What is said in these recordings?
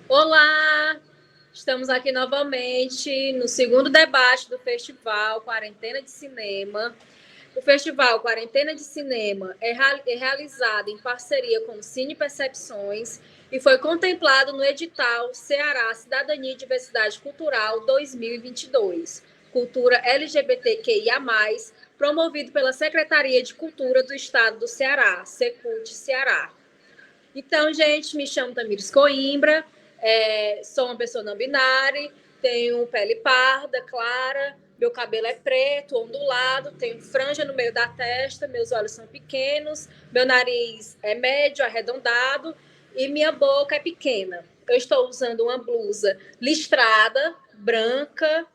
Olá! Estamos aqui novamente no segundo debate do Festival Quarentena de Cinema. O Festival Quarentena de Cinema é realizado em parceria com o Cine Percepções e foi contemplado no edital Ceará Cidadania e Diversidade Cultural 2022, Cultura LGBTQIA+, promovido pela Secretaria de Cultura do Estado do Ceará, Secult Ceará. Então, gente, me chamo Tamires Coimbra, sou uma pessoa não binária, tenho pele parda, clara, meu cabelo é preto, ondulado, tenho franja no meio da testa, meus olhos são pequenos, meu nariz é médio, arredondado e minha boca é pequena. Eu estou usando uma blusa listrada, branca,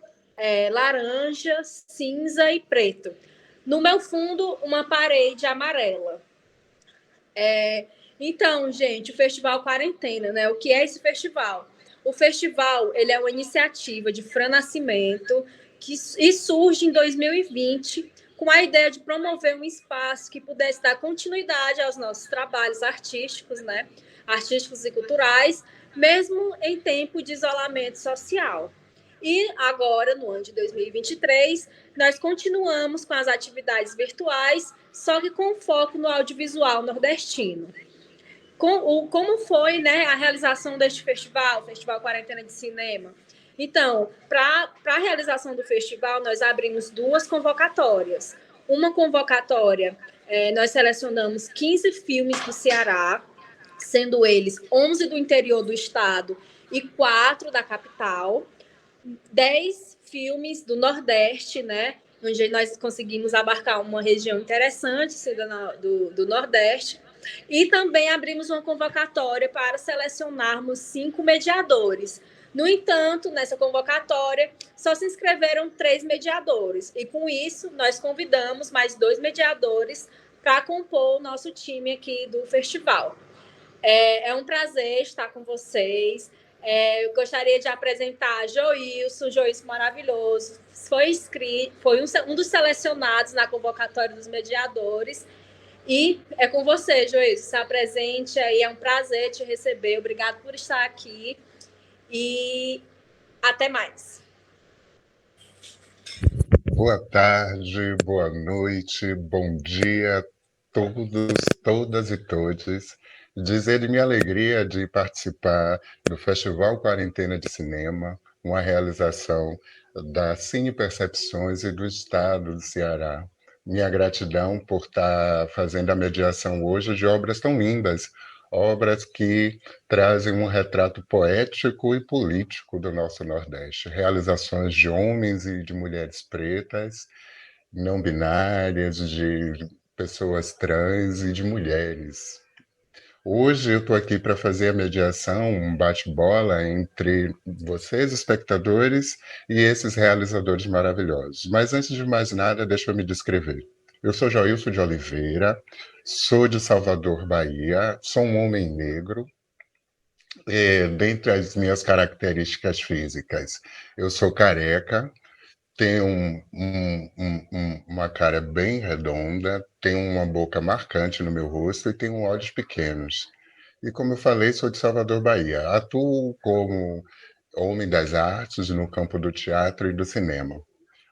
laranja, cinza e preto. No meu fundo, uma parede amarela. Então, gente, o Festival Quarentena, né? O que é esse festival? O festival, ele é uma iniciativa de Fran Nascimento e surge em 2020 com a ideia de promover um espaço que pudesse dar continuidade aos nossos trabalhos artísticos, né? Artísticos e culturais, mesmo em tempo de isolamento social. E agora, no ano de 2023, nós continuamos com as atividades virtuais, só que com foco no audiovisual nordestino. Como foi, né, a realização deste festival, Festival Quarentena de Cinema? Então, para a realização do festival, nós abrimos duas convocatórias. Uma convocatória, nós selecionamos 15 filmes do Ceará, sendo eles 11 do interior do estado e 4 da capital. 10 filmes do Nordeste, né? Onde nós conseguimos abarcar uma região interessante do Nordeste. E também abrimos uma convocatória para selecionarmos 5 mediadores. No entanto, nessa convocatória, só se inscreveram 3 mediadores. E com isso, nós convidamos mais 2 mediadores para compor o nosso time aqui do festival. É um prazer estar com vocês. Eu gostaria de apresentar Joilson maravilhoso. Foi um dos selecionados na convocatória dos mediadores. E é com você, Joilson. Se apresente aí, é um prazer te receber. Obrigado por estar aqui. E até mais. Boa tarde, boa noite, bom dia a todos, todas e todes. Dizer de minha alegria de participar do Festival Quarentena de Cinema, uma realização da Cine Percepções e do Estado do Ceará. Minha gratidão por estar fazendo a mediação hoje de obras tão lindas, obras que trazem um retrato poético e político do nosso Nordeste, realizações de homens e de mulheres pretas, não binárias, de pessoas trans e de mulheres. Hoje eu estou aqui para fazer a mediação, um bate-bola entre vocês, espectadores, e esses realizadores maravilhosos. Mas antes de mais nada, deixa eu me descrever. Eu sou Joilson de Oliveira, sou de Salvador, Bahia, sou um homem negro. Dentre as minhas características físicas, eu sou careca, tenho uma cara bem redonda, tenho uma boca marcante no meu rosto e tenho olhos pequenos. E como eu falei, sou de Salvador, Bahia. Atuo como homem das artes no campo do teatro e do cinema.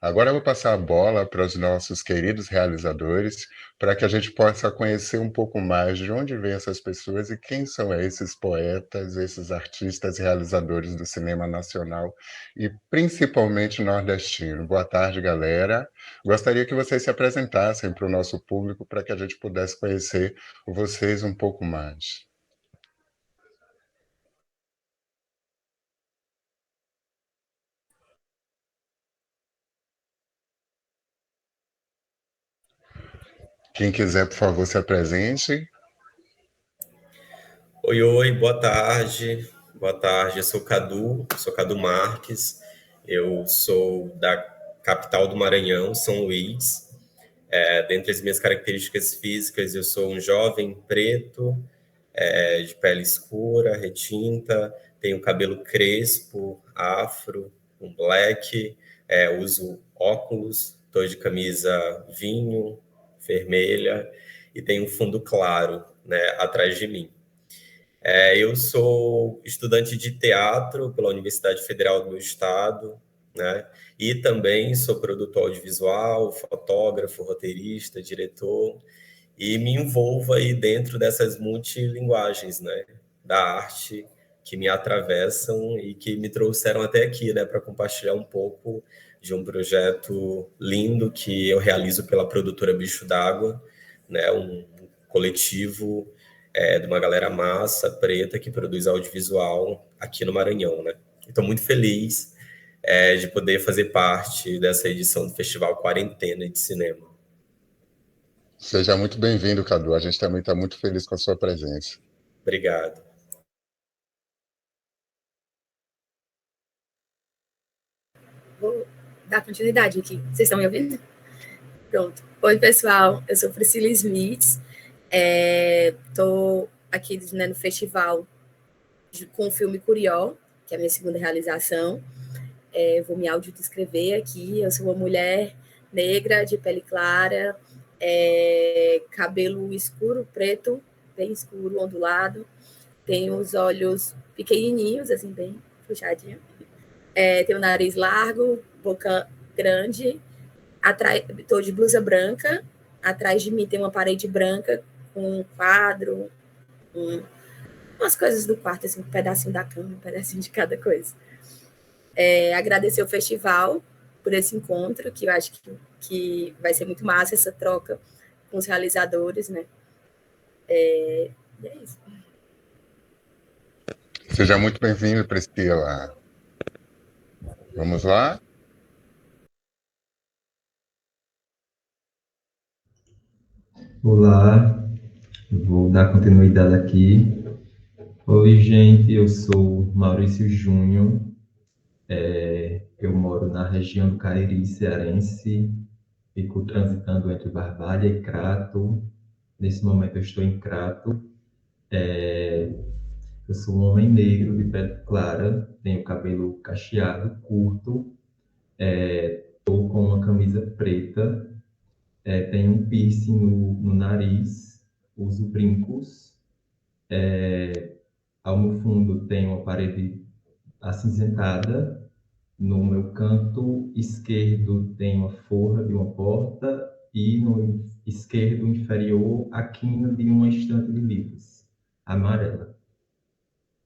Agora eu vou passar a bola para os nossos queridos realizadores, para que a gente possa conhecer um pouco mais de onde vêm essas pessoas e quem são esses poetas, esses artistas e realizadores do cinema nacional e principalmente nordestino. Boa tarde, galera. Gostaria que vocês se apresentassem para o nosso público, para que a gente pudesse conhecer vocês um pouco mais. Quem quiser, por favor, se apresente. Oi, oi, boa tarde. Boa tarde, eu sou Cadu Marques. Eu sou da capital do Maranhão, São Luís. Dentre as minhas características físicas, eu sou um jovem preto, de pele escura, retinta, tenho cabelo crespo, afro, um black, uso óculos, estou de camisa vermelha e tenho um fundo claro, né, atrás de mim. Eu sou estudante de teatro pela Universidade Federal do meu estado, né? E também sou produtor audiovisual, fotógrafo, roteirista, diretor, e me envolvo aí dentro dessas multilinguagens, né? Da arte que me atravessam e que me trouxeram até aqui, né? Para compartilhar um pouco de um projeto lindo que eu realizo pela produtora Bicho d'Água, né? Um coletivo de uma galera massa, preta, que produz audiovisual aqui no Maranhão, né? Estou muito feliz de poder fazer parte dessa edição do Festival Quarentena de Cinema. Seja muito bem-vindo, Cadu. A gente também está muito feliz com a sua presença. Obrigado. Vou dar continuidade aqui. Vocês estão me ouvindo? Pronto. Oi, pessoal. Eu sou Priscila Smith. Estou aqui, né, no festival com o filme Curió, que é a minha segunda realização. Vou me audiodescrever aqui. Eu sou uma mulher negra, de pele clara, cabelo escuro, preto, bem escuro, ondulado. Tenho os olhos pequenininhos, assim, bem puxadinho. Tenho o nariz largo, boca grande. Estou de blusa branca. Atrás de mim tem uma parede branca com um quadro, umas coisas do quarto, assim, um pedacinho da cama, um pedacinho de cada coisa. Agradecer o festival por esse encontro, que eu acho que vai ser muito massa essa troca com os realizadores, né? E é isso. Seja muito bem-vindo, Priscila. Vamos lá? Olá, vou dar continuidade aqui. Oi, gente, eu sou Maurício Júnior. Eu moro na região do Cariri cearense, fico transitando entre Barbalha e Crato. Nesse momento eu estou em Crato. Eu sou um homem negro de pele clara, tenho cabelo cacheado, curto, estou com uma camisa preta, tenho um piercing no nariz, uso brincos. Ao meu fundo tem uma parede acinzentada. No meu canto esquerdo tem uma forra de uma porta e no esquerdo inferior a quina de uma estante de livros, amarela.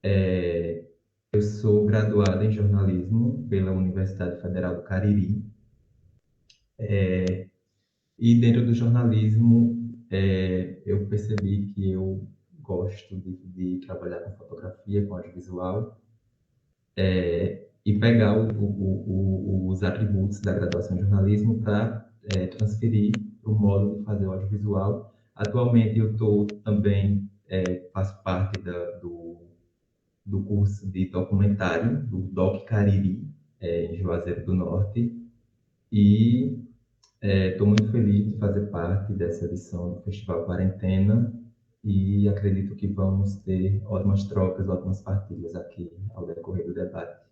Eu sou graduado em jornalismo pela Universidade Federal do Cariri. E dentro do jornalismo, eu percebi que eu gosto de trabalhar com fotografia, com audiovisual, e pegar os atributos da graduação em jornalismo para transferir para o modo de fazer o audiovisual. Atualmente eu também faço parte do curso de documentário, do Doc Cariri, em Juazeiro do Norte, e estou muito feliz de fazer parte dessa edição do Festival Quarentena e acredito que vamos ter ótimas trocas, ótimas partilhas aqui ao decorrer do debate.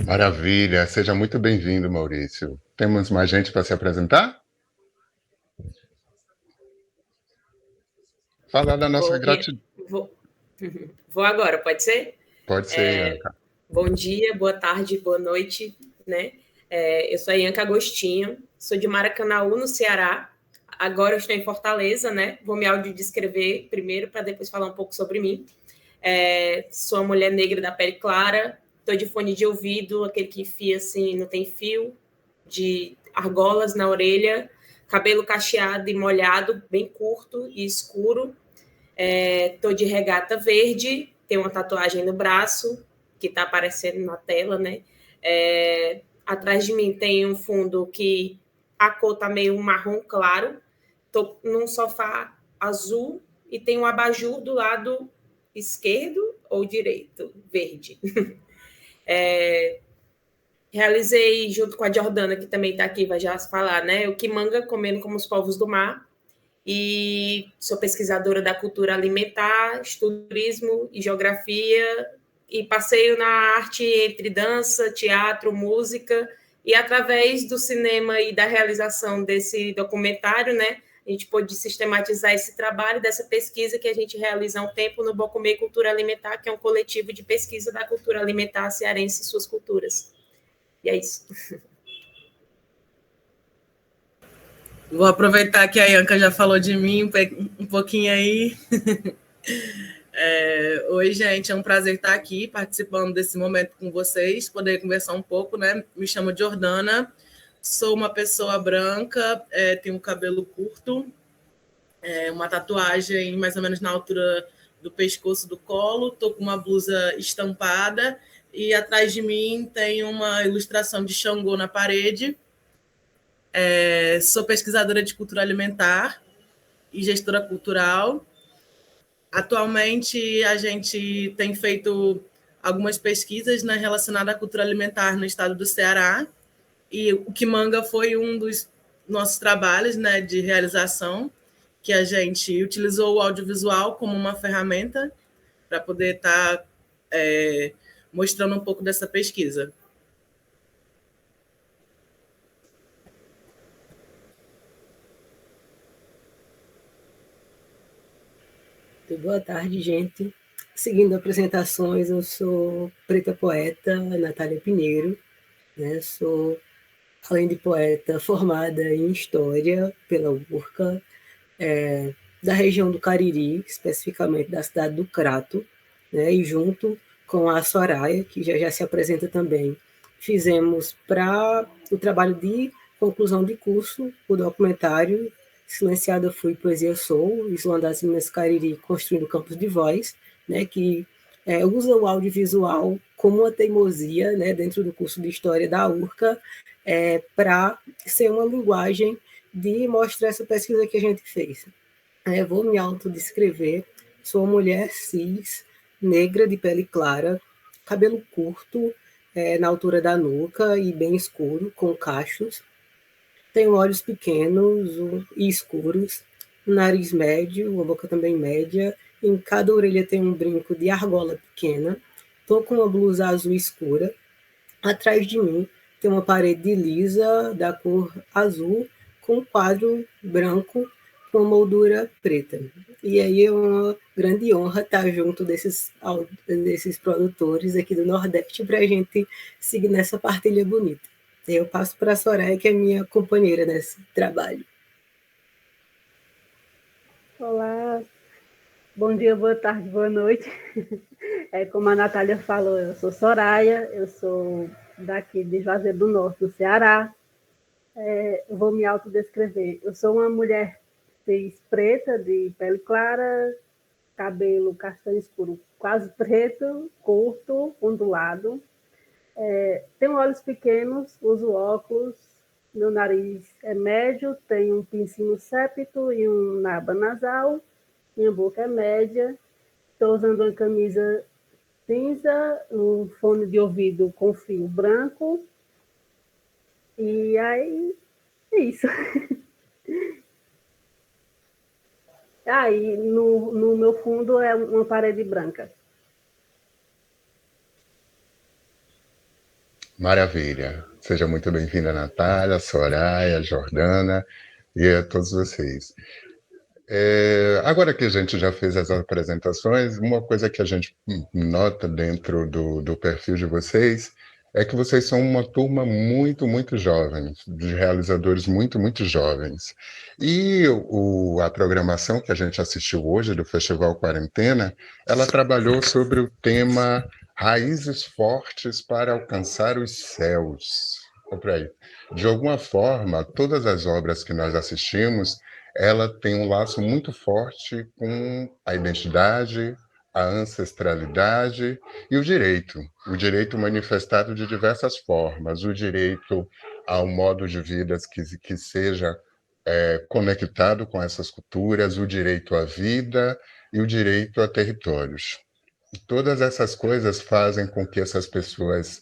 Maravilha, seja muito bem-vindo, Maurício. Temos mais gente para se apresentar? Fala da nossa gratidão. Vou agora, pode ser? Pode ser, Ianca. Bom dia, boa tarde, boa noite, né? Eu sou a Ianca Agostinho, sou de Maracanaú, no Ceará. Agora eu estou em Fortaleza, né? Vou me audiodescrever primeiro para depois falar um pouco sobre mim. Sou uma mulher negra da pele clara, estou de fone de ouvido, aquele que enfia assim, não tem fio, de argolas na orelha, cabelo cacheado e molhado, bem curto e escuro. Estou de regata verde, tenho uma tatuagem no braço, que está aparecendo na tela, né? Atrás de mim tem um fundo que a cor está meio marrom claro. Estou num sofá azul e tem um abajur do lado esquerdo ou direito, verde. Realizei, junto com a Jordana, que também está aqui, vai já falar, né? O Quimanga, Comendo como os Povos do Mar. E sou pesquisadora da cultura alimentar, estudo turismo e geografia, e passeio na arte entre dança, teatro, música, e através do cinema e da realização desse documentário, né, a gente pôde sistematizar esse trabalho dessa pesquisa que a gente realiza há um tempo no Bom Comer Cultura Alimentar, que é um coletivo de pesquisa da cultura alimentar cearense e suas culturas. E é isso. Vou aproveitar que a Ianca já falou de mim um pouquinho aí. Oi, gente, é um prazer estar aqui participando desse momento com vocês, poder conversar um pouco, né? Me chamo Jordana, sou uma pessoa branca, tenho cabelo curto, uma tatuagem mais ou menos na altura do pescoço do colo, estou com uma blusa estampada e atrás de mim tem uma ilustração de Xangô na parede. Sou pesquisadora de cultura alimentar e gestora cultural. Atualmente, a gente tem feito algumas pesquisas, né, relacionadas à cultura alimentar no estado do Ceará, e o Quimanga foi um dos nossos trabalhos, né, de realização, que a gente utilizou o audiovisual como uma ferramenta para poder estar mostrando um pouco dessa pesquisa. Boa tarde, gente. Seguindo apresentações, eu sou preta poeta, Natália Pinheiro, né? Sou, além de poeta, formada em História pela URCA, da região do Cariri, especificamente da cidade do Crato, né? E junto com a Soraya, que já se apresenta também, fizemos para o trabalho de conclusão de curso o documentário Silenciada Fui, Poesia Sou, Islã das Minas Cariri, Construindo Campos de Voz, né, que usa o audiovisual como uma teimosia, né, dentro do curso de História da URCA, para ser uma linguagem de mostrar essa pesquisa que a gente fez. Vou me autodescrever, sou uma mulher cis, negra, de pele clara, cabelo curto, na altura da nuca e bem escuro, com cachos. Tenho olhos pequenos e escuros, nariz médio, a boca também média. Em cada orelha tem um brinco de argola pequena. Estou com uma blusa azul escura. Atrás de mim tem uma parede lisa da cor azul com um quadro branco com moldura preta. E aí é uma grande honra estar junto desses produtores aqui do Nordeste para a gente seguir nessa partilha bonita. Eu passo para a Soraya, que é minha companheira nesse trabalho. Olá, bom dia, boa tarde, boa noite. Como a Natália falou, eu sou Soraya, eu sou daqui de Juazeiro do Norte, do Ceará. Eu vou me autodescrever. Eu sou uma mulher cis preta, de pele clara, cabelo castanho escuro, quase preto, curto, ondulado. Tenho olhos pequenos, uso óculos, meu nariz é médio, tenho um pincinho septo e um naba nasal, minha boca é média, estou usando uma camisa cinza, um fone de ouvido com fio branco, e aí é isso. Aí no meu fundo é uma parede branca. Maravilha. Seja muito bem-vinda, Natália, Soraya, Jordana e a todos vocês. Agora que a gente já fez as apresentações, uma coisa que a gente nota dentro do perfil de vocês é que vocês são uma turma muito, muito jovem, de realizadores muito, muito jovens. E a programação que a gente assistiu hoje do Festival Quarentena, ela trabalhou sobre o tema Raízes Fortes para Alcançar os Céus. De alguma forma, todas as obras que nós assistimos, ela tem um laço muito forte com a identidade, a ancestralidade e o direito manifestado de diversas formas, o direito ao modo de vida que seja conectado com essas culturas, o direito à vida e o direito a territórios. Todas essas coisas fazem com que essas pessoas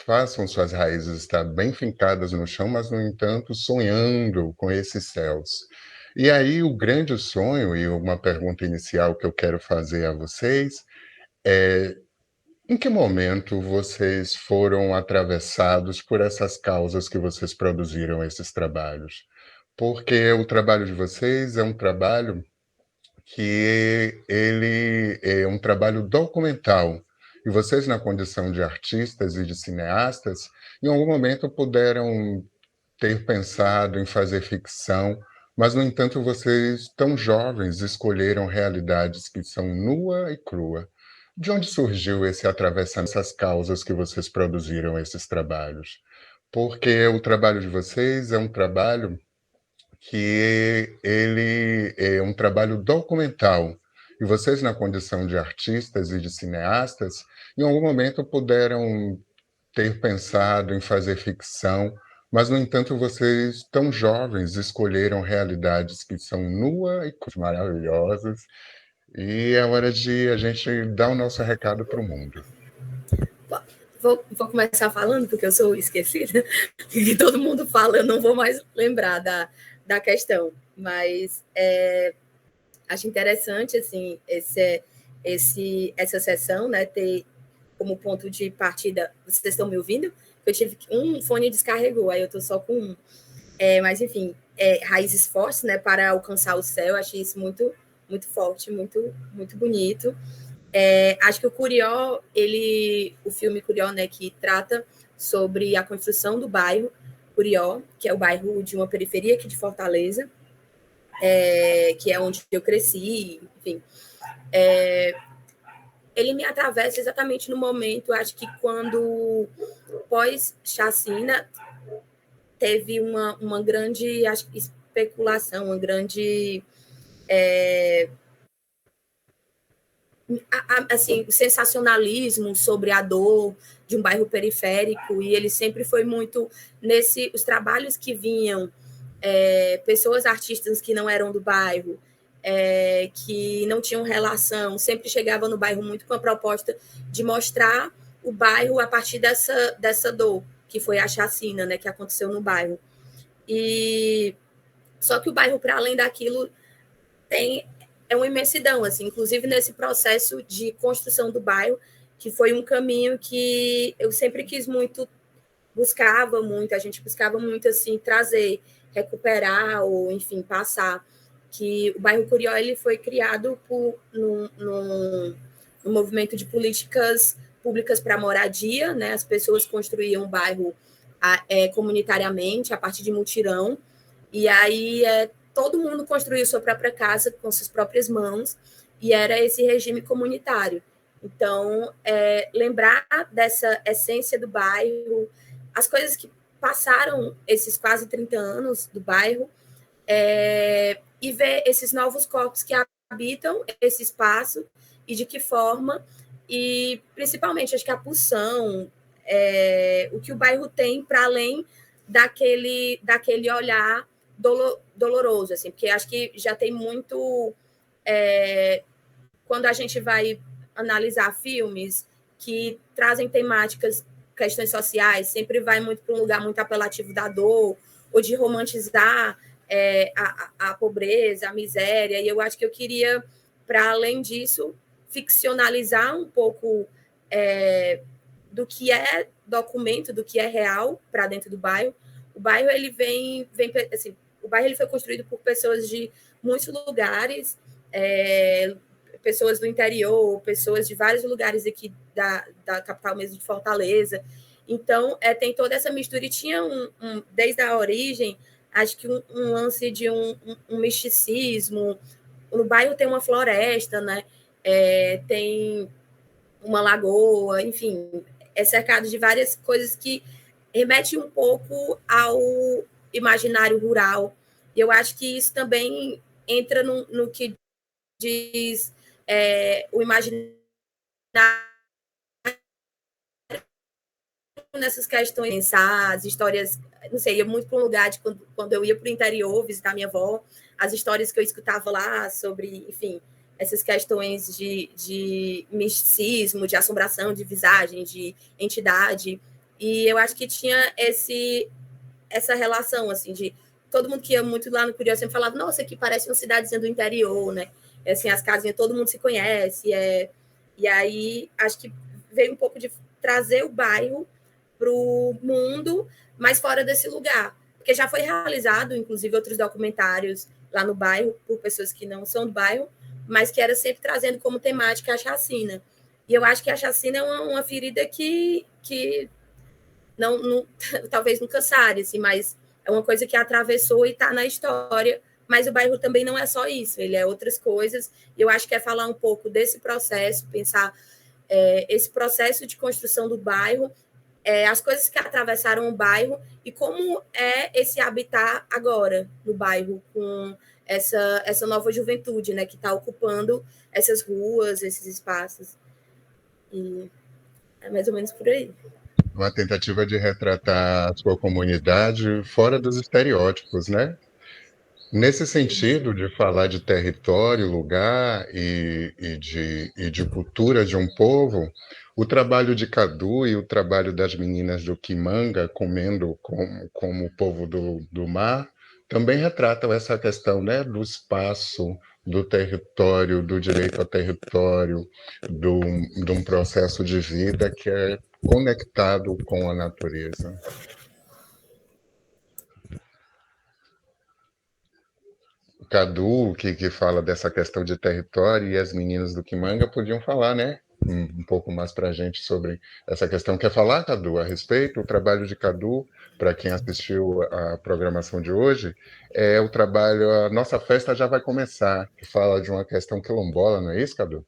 façam suas raízes estar bem fincadas no chão, mas, no entanto, sonhando com esses céus. E aí o grande sonho, e uma pergunta inicial que eu quero fazer a vocês, é: em que momento vocês foram atravessados por essas causas que vocês produziram esses trabalhos? porque o trabalho de vocês é um trabalho que ele é um trabalho documental. E vocês, na condição de artistas e de cineastas, em algum momento puderam ter pensado em fazer ficção, mas, no entanto, vocês, tão jovens, escolheram realidades que são nua e crua. De onde surgiu esse atravessamento, essas causas que vocês produziram esses trabalhos? Porque o trabalho de vocês é um trabalho que ele é um trabalho documental. E vocês, na condição de artistas e de cineastas, em algum momento puderam ter pensado em fazer ficção, mas, no entanto, vocês, tão jovens, escolheram realidades que são nua e maravilhosas, e é hora de a gente dar o nosso recado para o mundo. Vou começar falando, porque eu sou esquecida, que todo mundo fala, eu não vou mais lembrar da questão, mas acho interessante assim, essa sessão, né, ter como ponto de partida. Vocês estão me ouvindo? Eu tive um fone descarregou, aí eu estou só com um. Mas, enfim, raízes fortes, né, para alcançar o céu. Achei isso muito, muito forte, muito, muito bonito. Acho que o Curió, o filme Curió, né, que trata sobre a construção do bairro Curió, que é o bairro de uma periferia aqui de Fortaleza, que é onde eu cresci, enfim. Ele me atravessa exatamente no momento, acho que quando, pós-chacina, teve uma grande, acho, especulação, uma grande... assim, sensacionalismo sobre a dor de um bairro periférico, e ele sempre foi muito os trabalhos que vinham, pessoas artistas que não eram do bairro, que não tinham relação, sempre chegavam no bairro muito com a proposta de mostrar o bairro a partir dessa dor, que foi a chacina, né, que aconteceu no bairro. E só que o bairro, para além daquilo, é uma imensidão, assim, inclusive nesse processo de construção do bairro, que foi um caminho que eu sempre quis muito, a gente buscava muito, assim, trazer, recuperar ou, enfim, passar, que o bairro Curió, ele foi criado no movimento de políticas públicas para moradia, né? As pessoas construíam o bairro comunitariamente, a partir de mutirão, e aí todo mundo construiu sua própria casa com suas próprias mãos, e era esse regime comunitário. Então, lembrar dessa essência do bairro, as coisas que passaram esses quase 30 anos do bairro, e ver esses novos corpos que habitam esse espaço e de que forma, e principalmente, acho que a pulsão, o que o bairro tem para além daquele olhar doloroso, assim, porque acho que já tem muito... quando a gente vai analisar filmes que trazem temáticas, questões sociais, sempre vai muito para um lugar muito apelativo da dor, ou de romantizar a pobreza, a miséria, e eu acho que eu queria, para além disso, ficcionalizar um pouco do que é documento, do que é real para dentro do bairro. O bairro, ele vem assim, o bairro ele foi construído por pessoas de muitos lugares, pessoas do interior, pessoas de vários lugares aqui da capital mesmo, de Fortaleza. Então, tem toda essa mistura, e tinha desde a origem, acho que um lance de um misticismo. No bairro tem uma floresta, né? Tem uma lagoa, enfim, é cercado de várias coisas que remete um pouco ao imaginário rural. E eu acho que isso também entra no que diz o imaginário nessas questões, pensar as histórias, não sei, ia muito para um lugar de quando eu ia para o interior visitar minha avó, as histórias que eu escutava lá sobre, enfim, essas questões de misticismo, de assombração, de visagem, de entidade. E eu acho que tinha essa relação, assim, de todo mundo que ia muito lá no Curió sempre falava, nossa, aqui parece uma cidadezinha do interior, né? Assim, as casinhas, todo mundo se conhece. E aí, acho que veio um pouco de trazer o bairro para o mundo, mas fora desse lugar. porque já foi realizado, inclusive, outros documentários lá no bairro, por pessoas que não são do bairro, mas que era sempre trazendo como temática a chacina. E eu acho que a chacina é uma ferida que não talvez nunca sare, assim, mas é uma coisa que atravessou e está na história. Mas o bairro também não é só isso, ele é outras coisas. E eu acho que é falar um pouco desse processo, pensar esse processo de construção do bairro, as coisas que atravessaram o bairro e como é esse habitar agora no bairro, com essa nova juventude, né, que está ocupando essas ruas, esses espaços. E é mais ou menos por aí. Uma tentativa de retratar a sua comunidade fora dos estereótipos, né? Nesse sentido de falar de território, lugar e de cultura de um povo, o trabalho de Cadu e o trabalho das meninas do Kimanga, comendo como o povo do mar, também retratam essa questão, né, do espaço, do território, do direito ao território, de um processo de vida que é conectado com a natureza. Cadu, que fala dessa questão de território, e as meninas do Kimanga podiam falar, né? Um pouco mais para a gente sobre essa questão. Quer falar, Cadu, a respeito? O trabalho de Cadu, para quem assistiu a programação de hoje, é o trabalho A Nossa Festa Já Vai Começar, que fala de uma questão quilombola, não é isso, Cadu?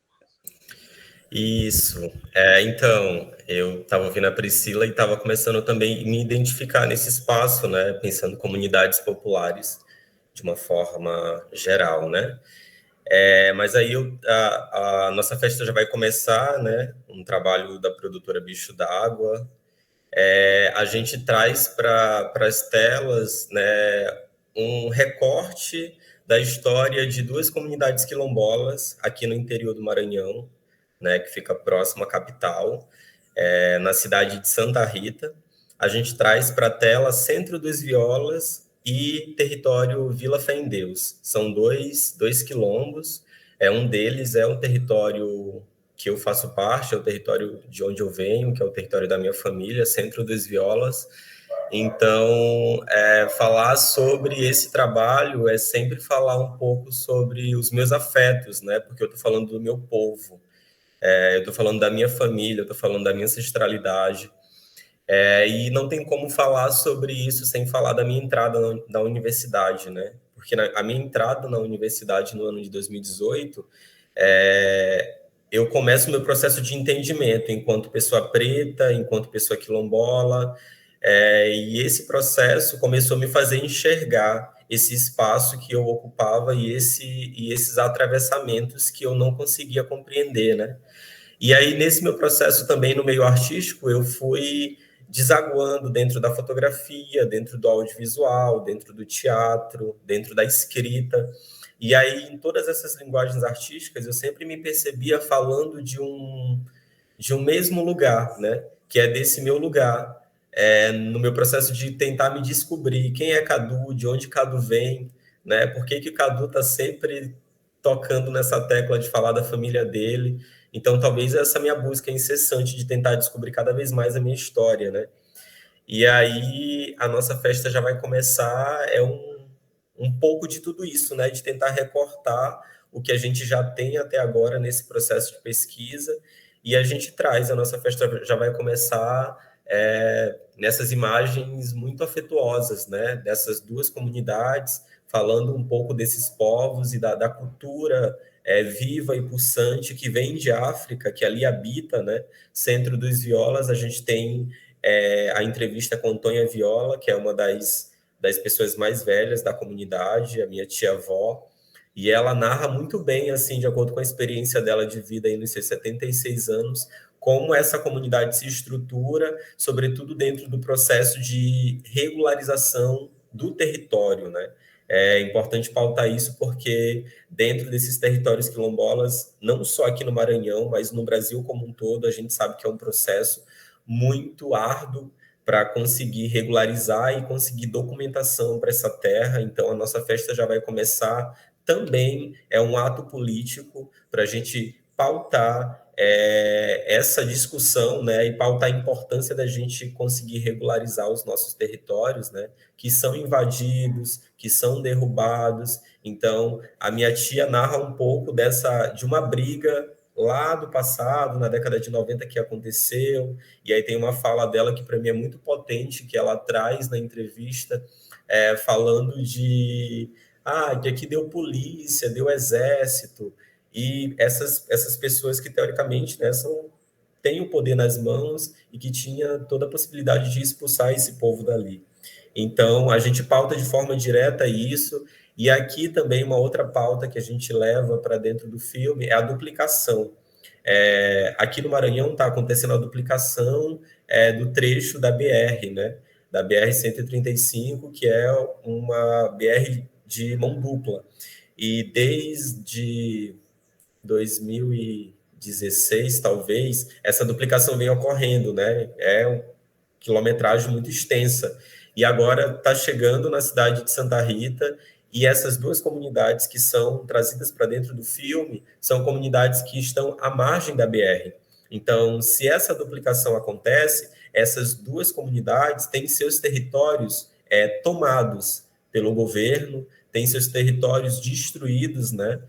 Isso. Então, eu estava ouvindo a Priscila e estava começando também a me identificar nesse espaço, né? Pensando em comunidades populares de uma forma geral, né? Mas aí a nossa festa já vai começar, né? Um trabalho da produtora Bicho d'Água. A gente traz para as telas, né, um recorte da história de duas comunidades quilombolas aqui no interior do Maranhão, né, que fica próximo à capital, na cidade de Santa Rita. A gente traz para a tela Centro dos Violas e território Vila Fé em Deus. São dois quilombos. Um deles é um território que eu faço parte, é o território de onde eu venho, que é o território da minha família, Centro dos Violas. Então, falar sobre esse trabalho é sempre falar um pouco sobre os meus afetos, né? Porque eu estou falando do meu povo, eu estou falando da minha família, eu estou falando da minha ancestralidade. E não tem como falar sobre isso sem falar da minha entrada na universidade, né? Porque a minha entrada na universidade no ano de 2018, eu começo o meu processo de entendimento enquanto pessoa preta, enquanto pessoa quilombola, e esse processo começou a me fazer enxergar esse espaço que eu ocupava e esses atravessamentos que eu não conseguia compreender, né? E aí, nesse meu processo também no meio artístico, eu fui desaguando dentro da fotografia, dentro do audiovisual, dentro do teatro, dentro da escrita. E aí, em todas essas linguagens artísticas, eu sempre me percebia falando de um mesmo lugar, né? Que é desse meu lugar, no meu processo de tentar me descobrir quem é Cadu, de onde Cadu vem, né? Por que o Cadu está sempre tocando nessa tecla de falar da família dele. Então, talvez essa minha busca incessante de tentar descobrir cada vez mais a minha história, né? E aí, a nossa festa já vai começar, um pouco de tudo isso, né? De tentar recortar o que a gente já tem até agora nesse processo de pesquisa, e a gente traz, a nossa festa já vai começar nessas imagens muito afetuosas, né? Dessas duas comunidades, falando um pouco desses povos e da cultura viva e pulsante que vem de África, que ali habita, né? Centro dos Violas, a gente tem a entrevista com Antônia Viola, que é uma das pessoas mais velhas da comunidade, a minha tia-avó, e ela narra muito bem, assim, de acordo com a experiência dela de vida aí nos seus 76 anos, como essa comunidade se estrutura, sobretudo dentro do processo de regularização do território, né? É importante pautar isso porque dentro desses territórios quilombolas, não só aqui no Maranhão, mas no Brasil como um todo, a gente sabe que é um processo muito árduo para conseguir regularizar e conseguir documentação para essa terra. Então, a nossa festa já vai começar. Também é um ato político para a gente pautar essa discussão, né, e pautar a importância da gente conseguir regularizar os nossos territórios, né, que são invadidos, que são derrubados. Então, a minha tia narra um pouco de uma briga lá do passado, na década de 90, que aconteceu, e aí tem uma fala dela que para mim é muito potente, que ela traz na entrevista, falando que aqui deu polícia, deu exército, e essas pessoas que, teoricamente, né, têm o poder nas mãos e que tinha toda a possibilidade de expulsar esse povo dali. Então, a gente pauta de forma direta isso, e aqui também uma outra pauta que a gente leva para dentro do filme é a duplicação. Aqui no Maranhão está acontecendo a duplicação do trecho da BR, né, da BR-135, que é uma BR de mão dupla. E desde 2016, talvez, essa duplicação vem ocorrendo, né? É uma quilometragem muito extensa. E agora está chegando na cidade de Santa Rita, e essas duas comunidades que são trazidas para dentro do filme são comunidades que estão à margem da BR. Então, se essa duplicação acontece, essas duas comunidades têm seus territórios tomados pelo governo, têm seus territórios destruídos, né?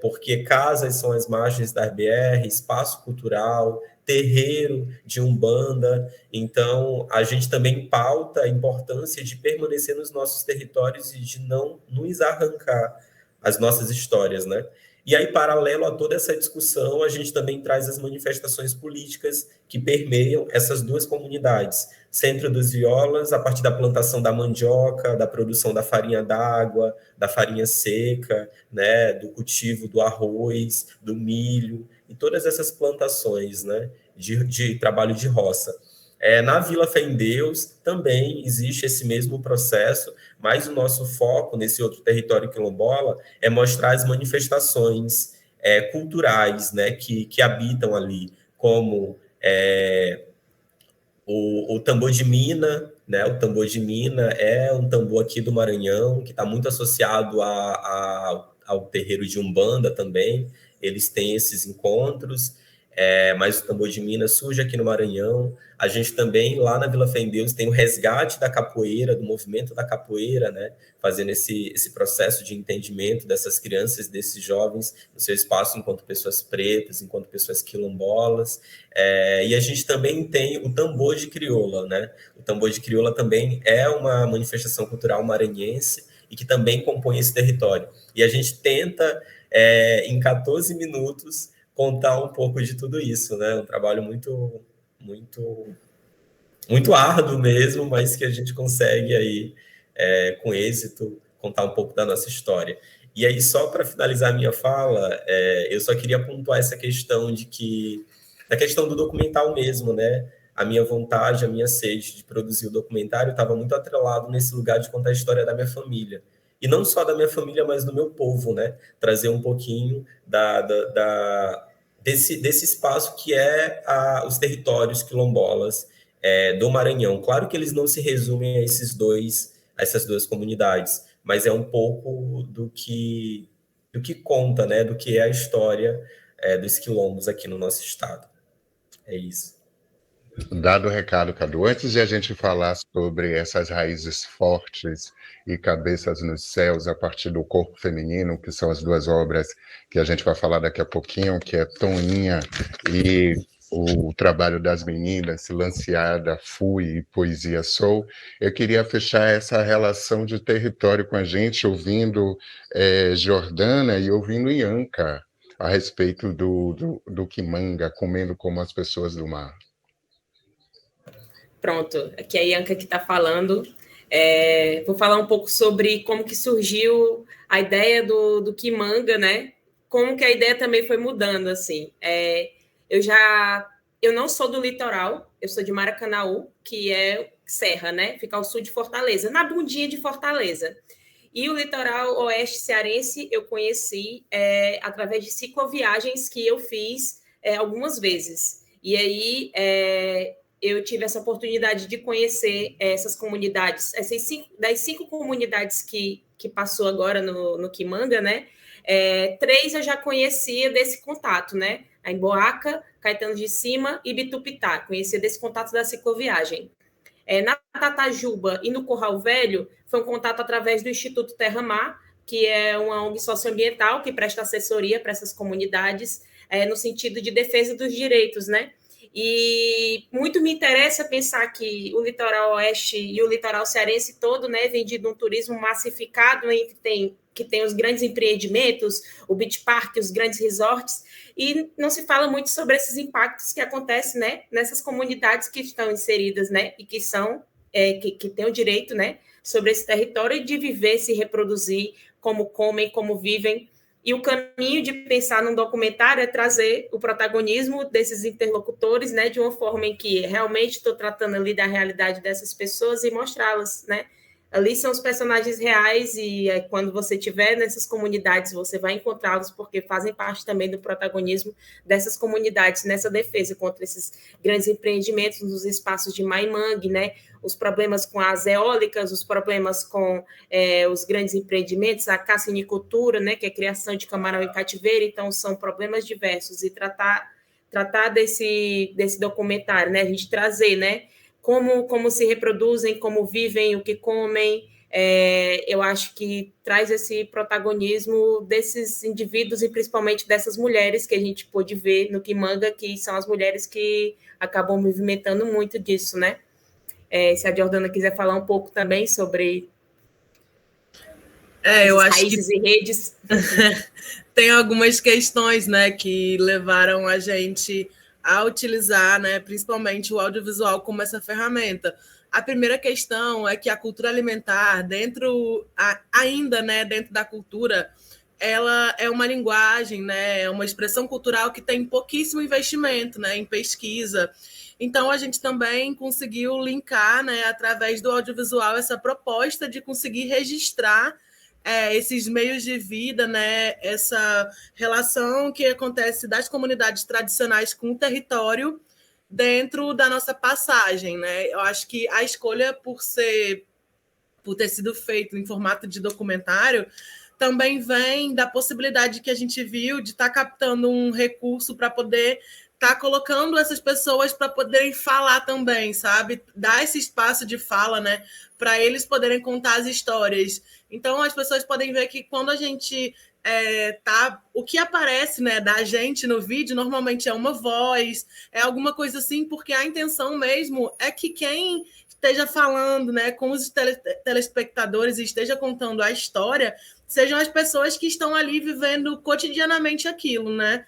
Porque casas são as margens da BR, espaço cultural, terreiro de Umbanda. Então, a gente também pauta a importância de permanecer nos nossos territórios e de não nos arrancar as nossas histórias, né? E aí, paralelo a toda essa discussão, a gente também traz as manifestações políticas que permeiam essas duas comunidades. Centro dos Violas, a partir da plantação da mandioca, da produção da farinha d'água, da farinha seca, né, do cultivo do arroz, do milho, e todas essas plantações, né, de trabalho de roça. Na Vila Fé em Deus também existe esse mesmo processo, mas o nosso foco nesse outro território quilombola é mostrar as manifestações culturais, né, que habitam ali, como o tambor de mina, né? O tambor de mina é um tambor aqui do Maranhão, que está muito associado ao terreiro de Umbanda também. Eles têm esses encontros, mas o tambor de mina surge aqui no Maranhão. A gente também, lá na Vila Fé em Deus, tem o resgate da capoeira, do movimento da capoeira, né? Fazendo esse processo de entendimento dessas crianças, desses jovens, no seu espaço enquanto pessoas pretas, enquanto pessoas quilombolas. E a gente também tem o tambor de crioula, né? O tambor de crioula também é uma manifestação cultural maranhense e que também compõe esse território. E a gente tenta, em 14 minutos, contar um pouco de tudo isso, né? Um trabalho muito árduo mesmo, mas que a gente consegue aí, com êxito, contar um pouco da nossa história. E aí, só para finalizar a minha fala, eu só queria pontuar essa questão da questão do documental mesmo, né? A minha vontade, a minha sede de produzir o documentário estava muito atrelado nesse lugar de contar a história da minha família. E não só da minha família, mas do meu povo, né? Trazer um pouquinho desse espaço que os territórios quilombolas do Maranhão. Claro que eles não se resumem a essas duas comunidades, mas é um pouco do que conta, né? Do que é a história dos quilombos aqui no nosso estado. É isso. Dado o recado, Cadu, antes de a gente falar sobre essas raízes fortes e cabeças nos céus a partir do corpo feminino, que são as duas obras que a gente vai falar daqui a pouquinho, que é Toninha e o trabalho das meninas, Silenciada, Fui e Poesia Sou, eu queria fechar essa relação de território com a gente, ouvindo Jordana e ouvindo Ianca a respeito do Quimanga, comendo como as pessoas do mar. Pronto, aqui é a Ianca que está falando. Vou falar um pouco sobre como que surgiu a ideia do Quimanga, né? Como que a ideia também foi mudando, assim. Eu não sou do litoral, eu sou de Maracanaú, que é serra, né? Fica ao sul de Fortaleza, na bundinha de Fortaleza. E o litoral oeste cearense eu conheci através de cicloviagens que eu fiz algumas vezes. E aí eu tive essa oportunidade de conhecer essas comunidades, das 5 comunidades que passou agora no Quimanga, né? 3 eu já conhecia desse contato, né? a Emboaca, Caetano de Cima e Bitupitá, conhecia desse contato da cicloviagem. Na Tatajuba e no Curral Velho, foi um contato através do Instituto Terra Mar, que é uma ONG socioambiental que presta assessoria para essas comunidades, no sentido de defesa dos direitos, né? E muito me interessa pensar que o litoral oeste e o litoral cearense todo, né, vem de um turismo massificado, em que tem os grandes empreendimentos, o beach park, os grandes resorts, e não se fala muito sobre esses impactos que acontecem, né, nessas comunidades que estão inseridas, né, e que são que têm o direito, né, sobre esse território de viver, se reproduzir, como comem, como vivem. E o caminho de pensar num documentário é trazer o protagonismo desses interlocutores, né, de uma forma em que realmente estou tratando ali da realidade dessas pessoas e mostrá-las, né? Ali são os personagens reais e quando você estiver nessas comunidades, você vai encontrá-los porque fazem parte também do protagonismo dessas comunidades nessa defesa contra esses grandes empreendimentos nos espaços de mar e mangue, né? Os problemas com as eólicas, os problemas com os grandes empreendimentos, a cassinicultura, né, que é a criação de camarão em cativeiro, então são problemas diversos, e tratar desse documentário, né, a gente trazer, né, como se reproduzem, como vivem, o que comem, eu acho que traz esse protagonismo desses indivíduos e principalmente dessas mulheres que a gente pôde ver no Quimanga, que são as mulheres que acabam movimentando muito disso, né? Se a Jordana quiser falar um pouco também sobre eu acho raízes que e redes. tem algumas questões, né, que levaram a gente a utilizar, né, principalmente o audiovisual como essa ferramenta. A primeira questão é que a cultura alimentar, ainda, né, dentro da cultura, ela é uma linguagem, né, é uma expressão cultural que tem pouquíssimo investimento, né, em pesquisa. Então, a gente também conseguiu linkar, né, através do audiovisual, essa proposta de conseguir registrar esses meios de vida, né, essa relação que acontece das comunidades tradicionais com o território dentro da nossa passagem, né? Eu acho que a escolha por ter sido feito em formato de documentário também vem da possibilidade que a gente viu de estar captando um recurso para poder estar colocando essas pessoas para poderem falar também, sabe? Dar esse espaço de fala, né? Para eles poderem contar as histórias. Então, as pessoas podem ver que quando a gente o que aparece, né, da gente no vídeo normalmente é uma voz, é alguma coisa assim, porque a intenção mesmo é que quem esteja falando, né, com os telespectadores e esteja contando a história sejam as pessoas que estão ali vivendo cotidianamente aquilo, né?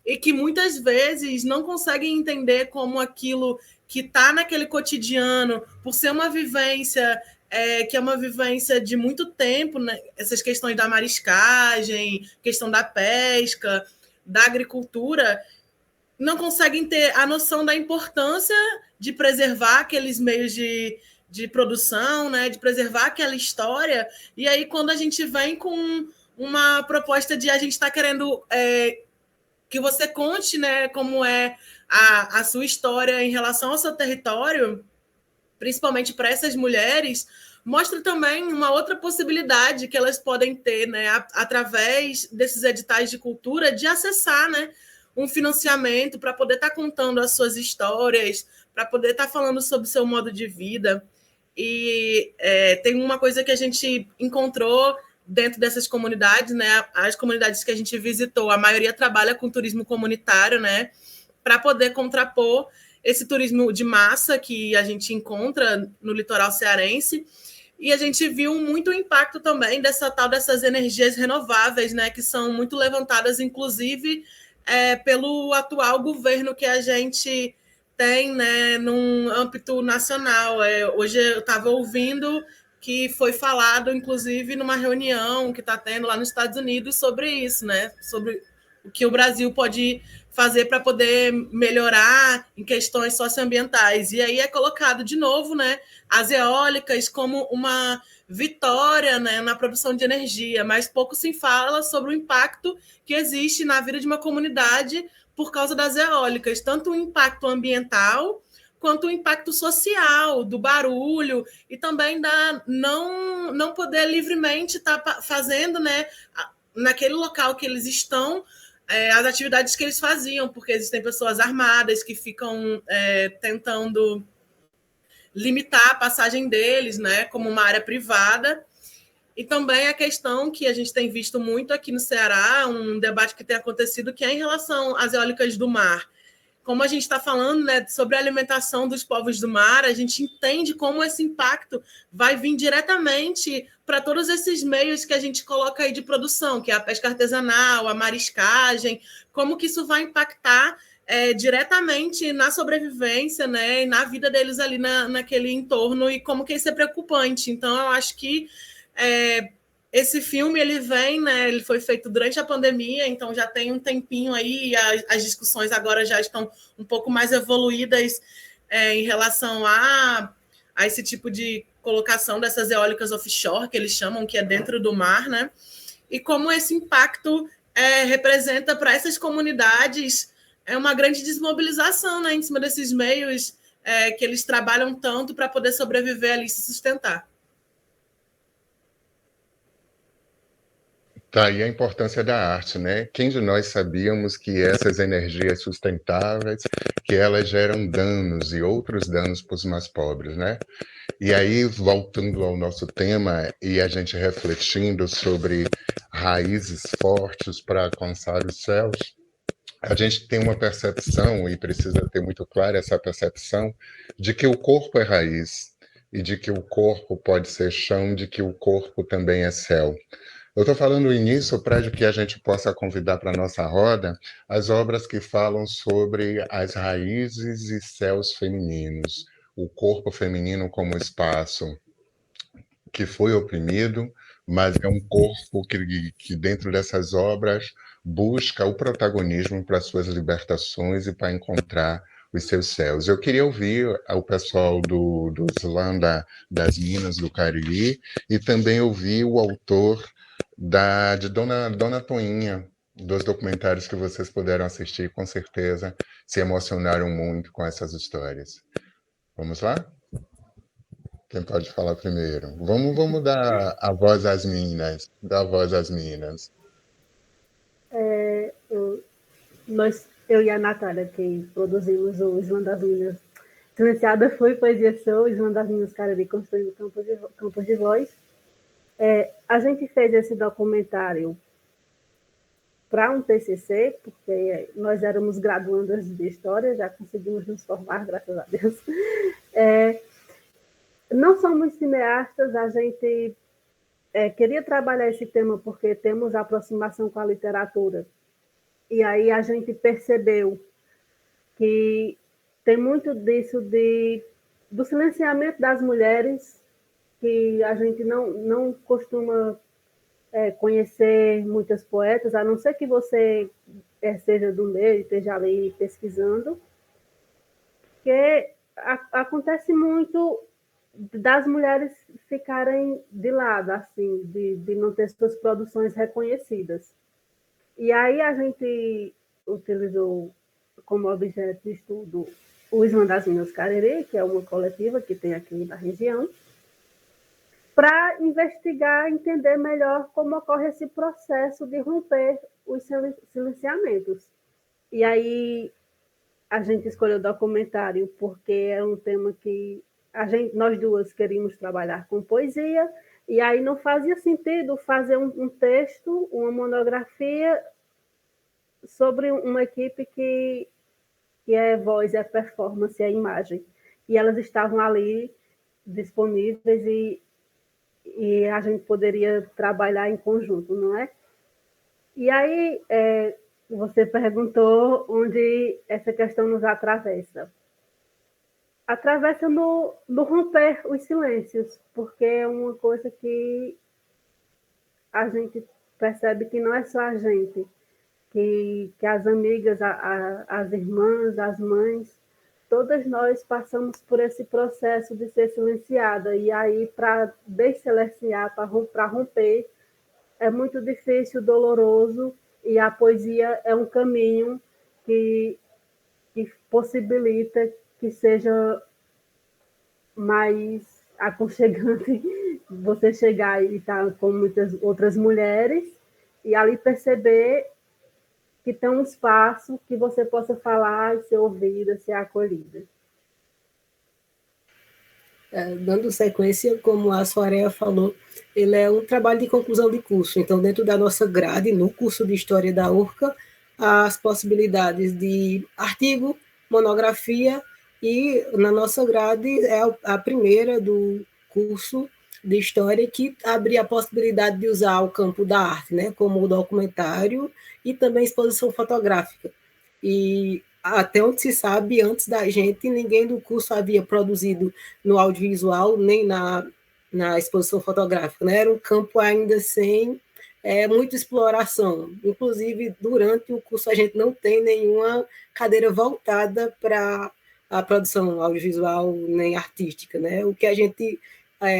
E que muitas vezes não conseguem entender como aquilo que está naquele cotidiano, por ser uma vivência que é uma vivência de muito tempo, né? Essas questões da mariscagem, questão da pesca, da agricultura, não conseguem ter a noção da importância de preservar aqueles meios de produção, né? De preservar aquela história. E aí, quando a gente vem com uma proposta de a gente estar querendo que você conte, né, como é a sua história em relação ao seu território, principalmente para essas mulheres, mostra também uma outra possibilidade que elas podem ter, né, através desses editais de cultura, de acessar, né, um financiamento para poder estar contando as suas histórias, para poder estar falando sobre o seu modo de vida. E tem uma coisa que a gente encontrou dentro dessas comunidades, né, as comunidades que a gente visitou, a maioria trabalha com turismo comunitário, né, para poder contrapor esse turismo de massa que a gente encontra no litoral cearense, e a gente viu muito impacto também dessas energias renováveis, né, que são muito levantadas, inclusive, pelo atual governo que a gente tem, né, num âmbito nacional. Hoje eu estava ouvindo que foi falado, inclusive, numa reunião que está tendo lá nos Estados Unidos sobre isso, né, sobre o que o Brasil pode fazer para poder melhorar em questões socioambientais. E aí é colocado de novo, né, as eólicas como uma vitória, né, na produção de energia, mas pouco se fala sobre o impacto que existe na vida de uma comunidade por causa das eólicas, tanto o impacto ambiental quanto o impacto social, do barulho, e também da não poder livremente estar fazendo, né, naquele local que eles estão, as atividades que eles faziam, porque existem pessoas armadas que ficam tentando limitar a passagem deles, né, como uma área privada. E também a questão que a gente tem visto muito aqui no Ceará, um debate que tem acontecido, que é em relação às eólicas do mar. Como a gente está falando, né, sobre a alimentação dos povos do mar, a gente entende como esse impacto vai vir diretamente para todos esses meios que a gente coloca aí de produção, que é a pesca artesanal, a mariscagem, como que isso vai impactar diretamente na sobrevivência, né, e na vida deles ali naquele entorno, e como que isso é preocupante. Então, eu acho que esse filme ele vem, né? Ele foi feito durante a pandemia, então já tem um tempinho aí, as discussões agora já estão um pouco mais evoluídas em relação a esse tipo de colocação dessas eólicas offshore, que eles chamam, que é dentro do mar, né? E como esse impacto representa para essas comunidades uma grande desmobilização, né, em cima desses meios que eles trabalham tanto para poder sobreviver ali e se sustentar. Tá aí a importância da arte, né? Quem de nós sabíamos que essas energias sustentáveis, que elas geram danos e outros danos para os mais pobres, né? E aí, voltando ao nosso tema e a gente refletindo sobre raízes fortes para alcançar os céus, a gente tem uma percepção, e precisa ter muito clara essa percepção, de que o corpo é raiz, e de que o corpo pode ser chão, de que o corpo também é céu. Eu estou falando nisso para que a gente possa convidar para a nossa roda as obras que falam sobre as raízes e céus femininos, o corpo feminino como espaço que foi oprimido, mas é um corpo que dentro dessas obras busca o protagonismo para suas libertações e para encontrar os seus céus. Eu queria ouvir o pessoal do Slam das Minas do Cariri e também ouvir o autor de Dona Toinha, dos documentários que vocês puderam assistir, com certeza se emocionaram muito com essas histórias. Vamos lá? Quem pode falar primeiro? Vamos dar a voz às meninas. Dar a voz às meninas. Eu e a Natália, que produzimos o Slam das Minas, financiada foi Poesia Show, Slam das Minas Cariri, construindo campos de voz. A gente fez esse documentário para um TCC, porque nós éramos graduandas de História, já conseguimos nos formar, graças a Deus. Não somos cineastas, a gente queria trabalhar esse tema porque temos aproximação com a literatura. E aí a gente percebeu que tem muito disso do silenciamento das mulheres, que a gente não costuma conhecer muitas poetas, a não ser que você seja do meio e esteja ali pesquisando, porque acontece muito das mulheres ficarem de lado, assim, de não ter suas produções reconhecidas. E aí a gente utilizou como objeto de estudo o Slam das Minas Cariri, que é uma coletiva que tem aqui na região, para investigar, entender melhor como ocorre esse processo de romper os silenciamentos. E aí a gente escolheu o documentário porque é um tema que nós duas queríamos trabalhar com poesia, e aí não fazia sentido fazer um texto, uma monografia sobre uma equipe que é voz, é performance, é imagem. E elas estavam ali disponíveis e a gente poderia trabalhar em conjunto, não é? E aí você perguntou onde essa questão nos atravessa. Atravessa no romper os silêncios, porque é uma coisa que a gente percebe que não é só a gente, que as amigas, as irmãs, as mães, todas nós passamos por esse processo de ser silenciada, e aí para desilenciar, para romper, é muito difícil, doloroso, e a poesia é um caminho que possibilita que seja mais aconchegante você chegar e estar com muitas outras mulheres e ali perceber que tenha um espaço que você possa falar e ser ouvida, ser acolhida. Dando sequência, como a Soraya falou, ele é um trabalho de conclusão de curso. Então, dentro da nossa grade, no curso de História da URCA, as possibilidades de artigo, monografia, e na nossa grade é a primeira do curso de História que abre a possibilidade de usar o campo da arte, né, como o documentário e também exposição fotográfica. E até onde se sabe, antes da gente, ninguém do curso havia produzido no audiovisual, nem na exposição fotográfica, né? Era um campo ainda sem muita exploração. Inclusive, durante o curso, a gente não tem nenhuma cadeira voltada para a produção audiovisual nem artística, né? O que a gente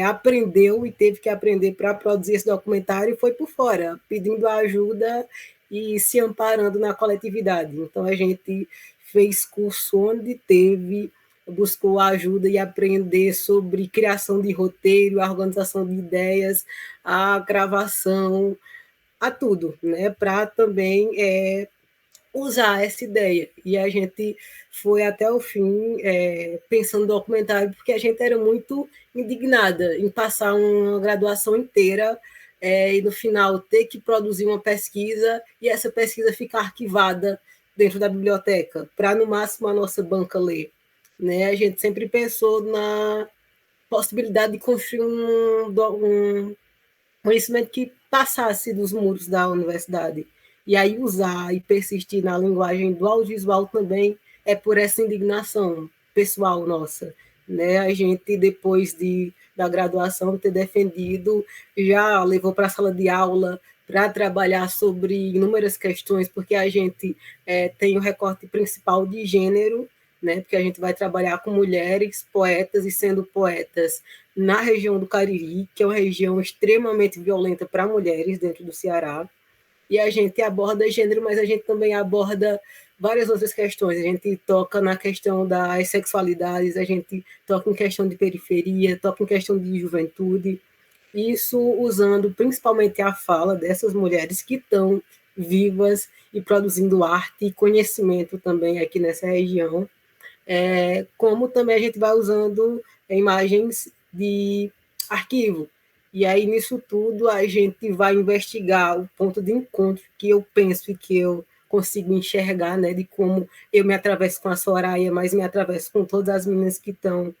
aprendeu e teve que aprender para produzir esse documentário foi por fora, pedindo ajuda e se amparando na coletividade. Então, a gente fez curso onde teve, buscou ajuda e aprender sobre criação de roteiro, a organização de ideias, a gravação, a tudo, né? Para também usar essa ideia. E a gente foi até o fim pensando no documentário, porque a gente era muito indignada em passar uma graduação inteira e no final ter que produzir uma pesquisa e essa pesquisa ficar arquivada dentro da biblioteca, para no máximo a nossa banca ler. Né? A gente sempre pensou na possibilidade de construir um conhecimento que passasse dos muros da universidade. E aí usar e persistir na linguagem do audiovisual também é por essa indignação pessoal nossa. Né? A gente, depois da graduação, ter defendido, já levou para a sala de aula para trabalhar sobre inúmeras questões, porque a gente tem o recorte principal de gênero, né? Porque a gente vai trabalhar com mulheres poetas e sendo poetas na região do Cariri, que é uma região extremamente violenta para mulheres dentro do Ceará, e a gente aborda gênero, mas a gente também aborda várias outras questões. A gente toca na questão das sexualidades, a gente toca em questão de periferia, toca em questão de juventude, isso usando principalmente a fala dessas mulheres que estão vivas e produzindo arte e conhecimento também aqui nessa região, como também a gente vai usando imagens de arquivo. E aí, nisso tudo, a gente vai investigar o ponto de encontro que eu penso e que eu consigo enxergar, né, de como eu me atravesso com a Soraya, mas me atravesso com todas as meninas que estão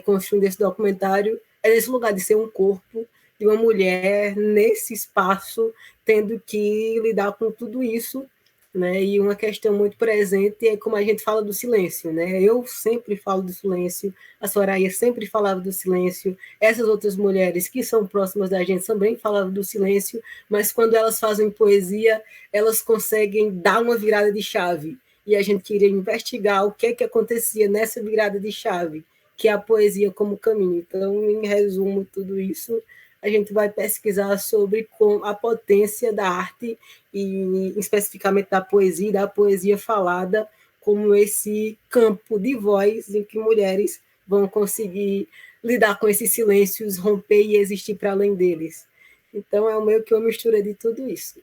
construindo esse documentário, nesse lugar de ser um corpo de uma mulher nesse espaço, tendo que lidar com tudo isso, né? E uma questão muito presente é como a gente fala do silêncio, né? Eu sempre falo do silêncio, a Soraya sempre falava do silêncio, essas outras mulheres que são próximas da gente também falavam do silêncio, mas quando elas fazem poesia, elas conseguem dar uma virada de chave, e a gente queria investigar o que acontecia nessa virada de chave, que é a poesia como caminho. Então, em resumo, tudo isso, a gente vai pesquisar sobre a potência da arte e especificamente da poesia falada, como esse campo de voz em que mulheres vão conseguir lidar com esses silêncios, romper e existir para além deles. Então, é meio que uma mistura de tudo isso.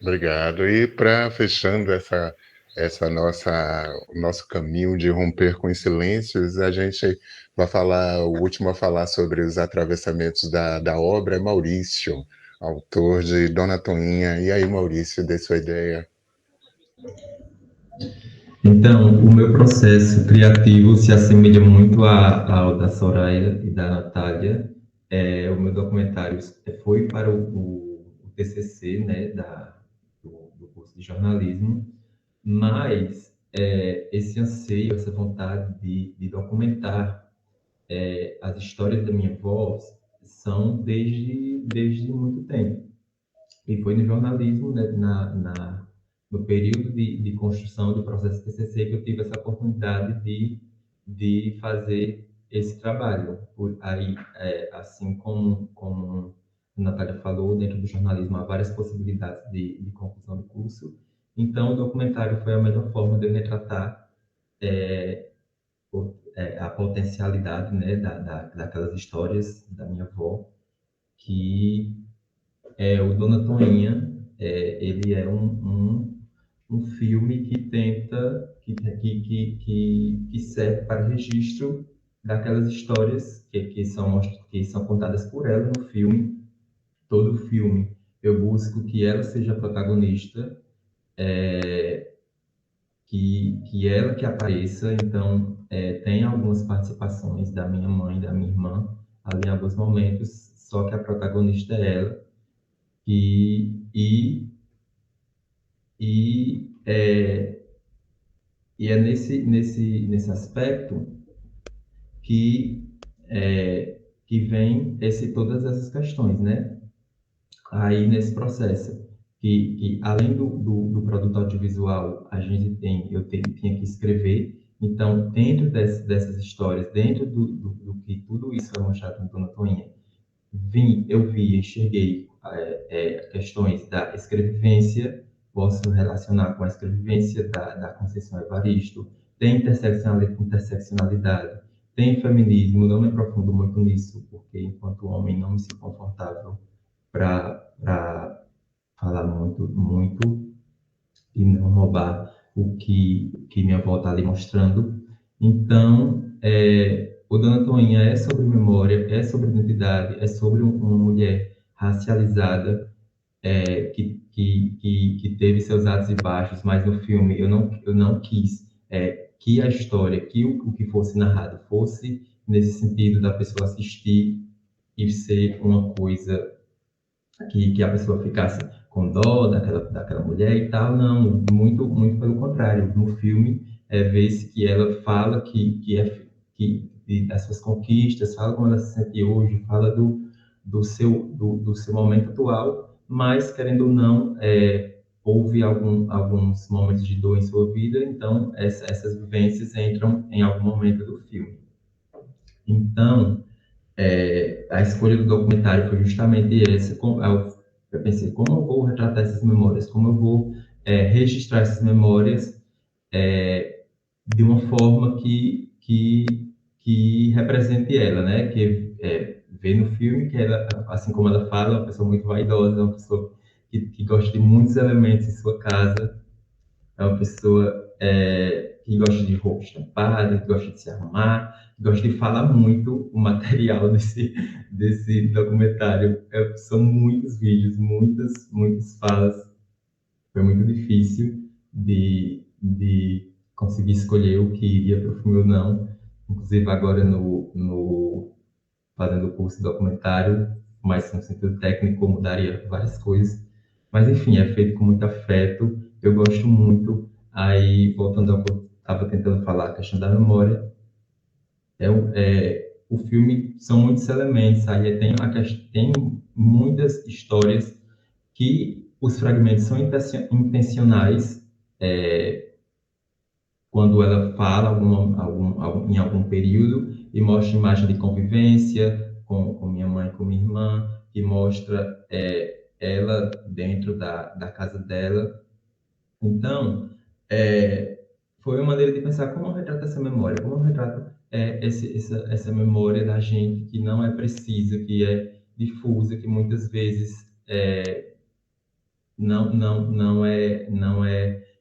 Obrigado. E para fechando o nosso caminho de romper com os silêncios, a gente vai falar, o último a falar sobre os atravessamentos da obra é Maurício, autor de Dona Toinha. E aí, Maurício, dê sua ideia. Então, o meu processo criativo se assemelha muito ao da Soraya e da Natália. O meu documentário foi para o TCC, né, do curso de jornalismo, mas esse anseio, essa vontade de documentar as histórias da minha voz são desde muito tempo. E foi no jornalismo, né, no período de construção do processo TCC, que eu tive essa oportunidade de fazer esse trabalho. Aí, assim como a Natália falou, dentro do jornalismo há várias possibilidades de conclusão do curso. Então, o documentário foi a melhor forma de eu retratar a potencialidade, né, daquelas histórias da minha avó, que o Dona Toinha ele é um filme que tenta, que serve para registro daquelas histórias que são contadas por ela no filme. Todo filme eu busco que ela seja a protagonista, que ela que apareça. Então, tem algumas participações da minha mãe, da minha irmã, ali em alguns momentos, só que a protagonista é ela. E é nesse aspecto que vem todas essas questões, né? Aí, nesse processo, que além do produto audiovisual, eu tinha que escrever. Então, dentro dessas histórias, dentro do que tudo isso é mostrado no Dona Toinha, enxerguei questões da escrevivência, posso relacionar com a escrevivência da Conceição Evaristo, tem interseccionalidade, tem feminismo. Não me aprofundo muito nisso, porque enquanto homem não me sinto confortável para falar muito e não roubar o que minha avó está ali mostrando. Então, o Dona Toinha é sobre memória, é sobre identidade, é sobre uma mulher racializada, que teve seus altos e baixos, mas no filme eu não quis que a história, que o que fosse narrado fosse nesse sentido da pessoa assistir e ser uma coisa que a pessoa ficasse com dó daquela mulher e tal. Não, muito pelo contrário. No filme, vê-se que ela fala das suas conquistas, fala como ela se sente hoje, fala do seu momento atual, mas, querendo ou não, houve alguns momentos de dor em sua vida, então essas vivências entram em algum momento do filme. Então, a escolha do documentário foi justamente essa. Eu pensei, como eu vou retratar essas memórias? Como eu vou registrar essas memórias de uma forma que represente ela, né? Que vê no filme que ela, assim como ela fala, é uma pessoa muito vaidosa, é uma pessoa que gosta de muitos elementos em sua casa, é uma pessoa que gosta de roupa estampada, que gosta de se arrumar, que gosta de falar muito. O material desse documentário são muitos vídeos, muitas falas. Foi muito difícil de conseguir escolher o que iria para o filme ou não. Inclusive, agora fazendo o curso de documentário, mais no sentido técnico, eu mudaria várias coisas. Mas, enfim, é feito com muito afeto. Eu gosto muito. Aí, voltando ao que eu estava tentando falar, a questão da memória, o filme são muitos elementos. Aí tem muitas histórias que os fragmentos são intencionais. Quando ela fala em algum período e mostra imagem de convivência com minha mãe, com minha irmã, que mostra ela dentro da casa dela. Então, foi uma maneira de pensar como eu retrato essa memória, como eu retrato essa memória da gente que não é precisa, que é difusa, que muitas vezes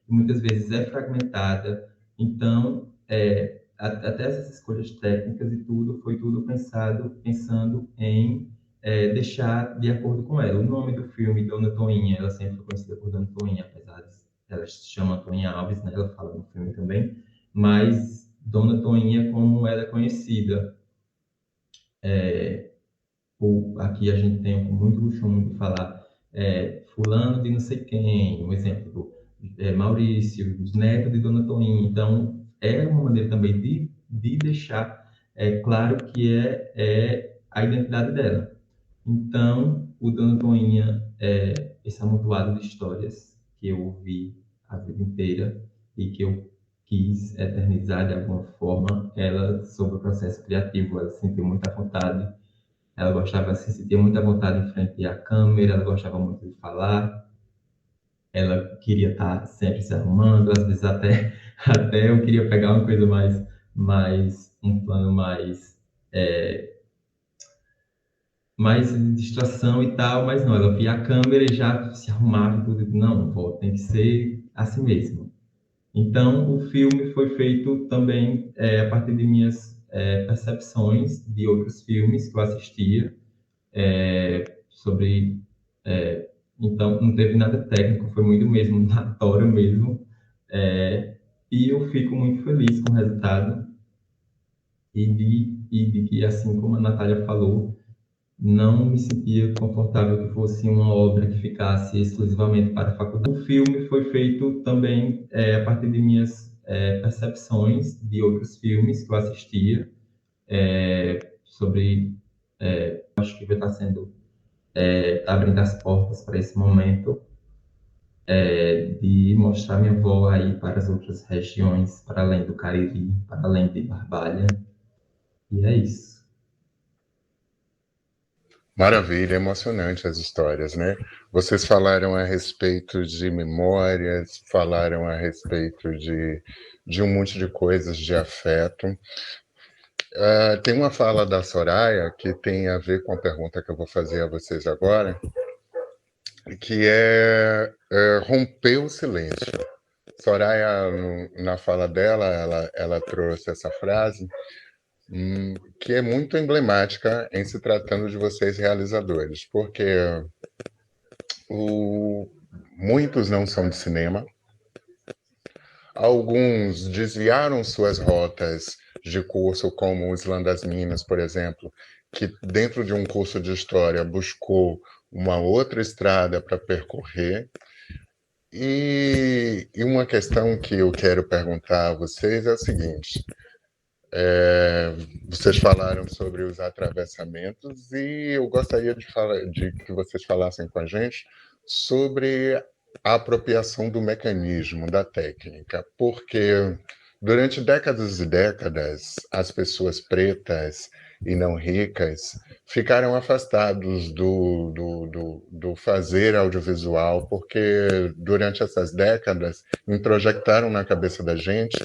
muitas vezes é fragmentada. Então, até essas escolhas técnicas e tudo, foi tudo pensando em deixar de acordo com ela. O nome do filme, Dona Toinha, ela sempre foi conhecida por Dona Toinha, apesar de ela se chama Toinha Alves, né? Ela fala no filme também, mas Dona Toinha como ela é conhecida. Aqui a gente tem muito costume de falar fulano de não sei quem, um exemplo, Maurício, neto de Dona Toinha. Então, é uma maneira também de deixar claro que é a identidade dela. Então, o Dona Toinha é esse amontoado de histórias que eu ouvi a vida inteira e que eu quis eternizar de alguma forma ela sobre o processo criativo. Ela sentiu muita vontade, ela sentia muita vontade em frente à câmera, ela gostava muito de falar, ela queria estar sempre se arrumando, às vezes até eu queria pegar uma coisa mais um plano mais mais distração e tal, mas não, ela via a câmera e já se arrumava e tudo. Não, pô, tem que ser assim mesmo. Então, o filme foi feito também a partir de minhas percepções de outros filmes que eu assistia, sobre... então, não teve nada técnico, foi muito mesmo na tora mesmo. E eu fico muito feliz com o resultado e de que, assim como a Natália falou, não me sentia confortável que fosse uma obra que ficasse exclusivamente para a faculdade. O filme foi feito também a partir de minhas percepções de outros filmes que eu assistia, sobre... acho que vai estar sendo... tá abrindo as portas para esse momento, de mostrar minha avó aí para as outras regiões, para além do Cariri, para além de Barbalha. E é isso. Maravilha, emocionante as histórias, né? Vocês falaram a respeito de memórias, falaram a respeito de um monte de coisas, de afeto. Tem uma fala da Soraya que tem a ver com a pergunta que eu vou fazer a vocês agora, que é romper o silêncio. Soraya, na fala dela, ela trouxe essa frase que é muito emblemática em se tratando de vocês realizadores, porque muitos não são de cinema, alguns desviaram suas rotas de curso, como o Islã das Minas, por exemplo, que dentro de um curso de história buscou uma outra estrada para percorrer. E uma questão que eu quero perguntar a vocês é o seguinte: vocês falaram sobre os atravessamentos e eu gostaria de que vocês falassem com a gente sobre a apropriação do mecanismo, da técnica, porque durante décadas e décadas as pessoas pretas e não ricas ficaram afastados do fazer audiovisual, porque durante essas décadas introjetaram na cabeça da gente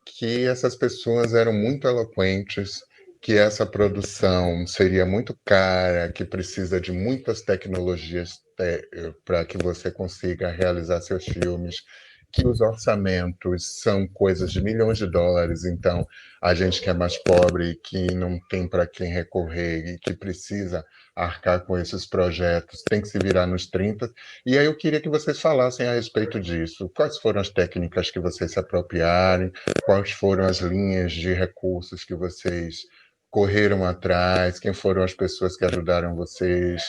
que essas pessoas eram muito eloquentes, que essa produção seria muito cara, que precisa de muitas tecnologias para que você consiga realizar seus filmes, que os orçamentos são coisas de milhões de dólares, então a gente que é mais pobre, que não tem para quem recorrer e que precisa arcar com esses projetos, tem que se virar nos 30. E aí eu queria que vocês falassem a respeito disso. Quais foram as técnicas que vocês se apropriaram? Quais foram as linhas de recursos que vocês correram atrás? Quem foram as pessoas que ajudaram vocês?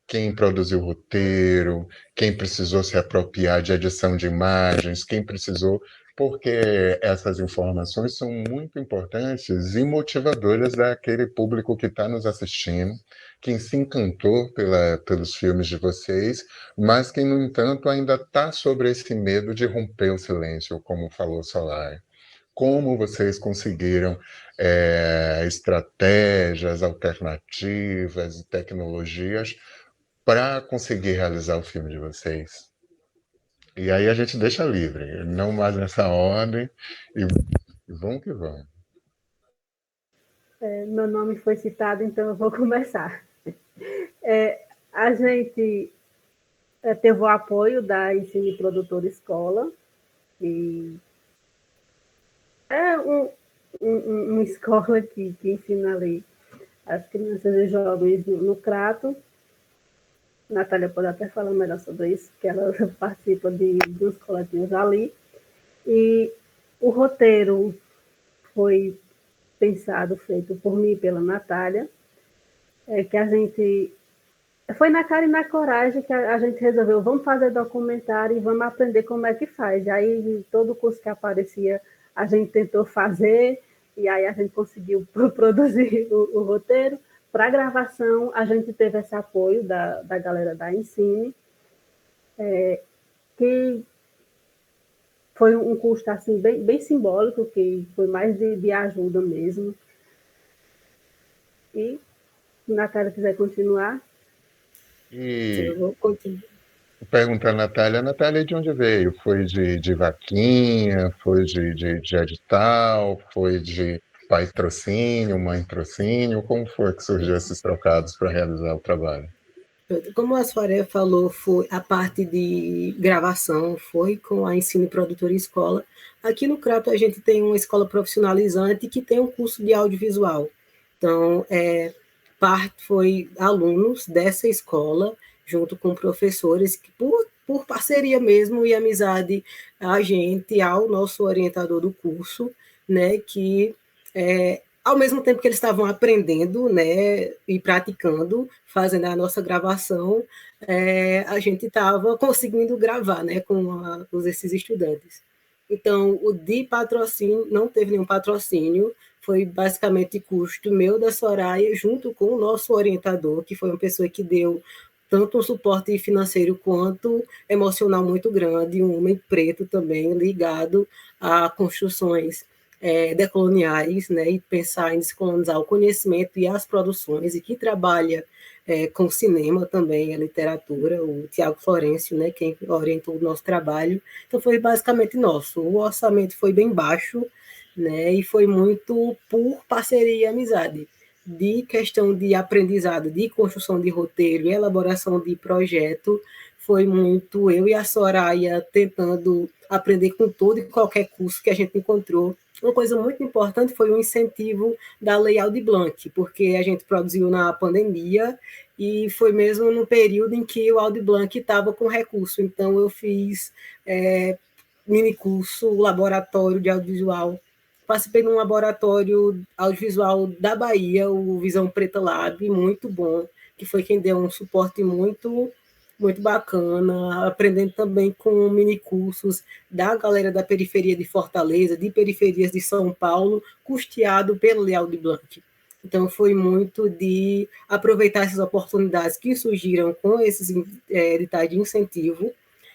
Quem produziu o roteiro? Quem precisou se apropriar de edição de imagens? Quem precisou... Porque essas informações são muito importantes e motivadoras daquele público que está nos assistindo, quem se encantou pelos filmes de vocês, mas que, no entanto, ainda está sobre esse medo de romper o silêncio, como falou Solar. Como vocês conseguiram estratégias alternativas e tecnologias para conseguir realizar o filme de vocês? E aí a gente deixa livre, não mais nessa ordem, e vamos que vamos. Meu nome foi citado, então eu vou começar. A gente teve o apoio da Ensine Produtora Escola, e é uma escola que ensina ali as crianças e jovens no Crato. Natália pode até falar melhor sobre isso, porque ela participa de uns coletinhos ali. E o roteiro foi pensado, feito por mim e pela Natália, que a gente... Foi na cara e na coragem que a gente resolveu, vamos fazer documentário e vamos aprender como é que faz. Aí, todo curso que aparecia, a gente tentou fazer, e aí a gente conseguiu produzir o roteiro. Para a gravação, a gente teve esse apoio da galera da Ensine, que foi um custo assim, bem simbólico, que foi mais de ajuda mesmo. E, se a Natália quiser continuar... E eu vou continuar. perguntar a Natália, de onde veio? Foi de vaquinha? Foi de edital? Foi de pai trocínio, mãe trocínio? Como foi que surgiu esses trocados para realizar o trabalho? Como a Suaré falou, foi a parte de gravação, foi com a Ensino Produtora Escola. Aqui no Crato a gente tem uma escola profissionalizante que tem um curso de audiovisual. Então, parte foi alunos dessa escola, junto com professores, que por parceria mesmo e amizade a gente, ao nosso orientador do curso, né, que ao mesmo tempo que eles estavam aprendendo, né, e praticando, fazendo a nossa gravação, a gente estava conseguindo gravar, né, com esses estudantes. Então, o de patrocínio, não teve nenhum patrocínio, foi basicamente custo meu, da Soraya, junto com o nosso orientador, que foi uma pessoa que deu tanto um suporte financeiro quanto emocional muito grande, um homem preto também, ligado a construções decoloniais, né, e pensar em descolonizar o conhecimento e as produções, e que trabalha com cinema também, a literatura, o Tiago Florencio, né, quem orientou o nosso trabalho. Então foi basicamente nosso. O orçamento foi bem baixo, né, e foi muito por parceria e amizade. De questão de aprendizado, de construção de roteiro e elaboração de projeto, foi muito eu e a Soraya tentando aprender com todo e qualquer curso que a gente encontrou. Uma coisa muito importante foi o incentivo da Lei Aldir Blanc, porque a gente produziu na pandemia e foi mesmo no período em que o Aldir Blanc estava com recurso. Então, eu fiz mini curso, laboratório de audiovisual. Participei de um laboratório audiovisual da Bahia, o Visão Preta Lab, muito bom, que foi quem deu um suporte muito bacana, aprendendo também com mini cursos da galera da periferia de Fortaleza, de periferias de São Paulo, custeado pelo Lei Aldir Blanc. Então, foi muito de aproveitar essas oportunidades que surgiram com esses editais de incentivo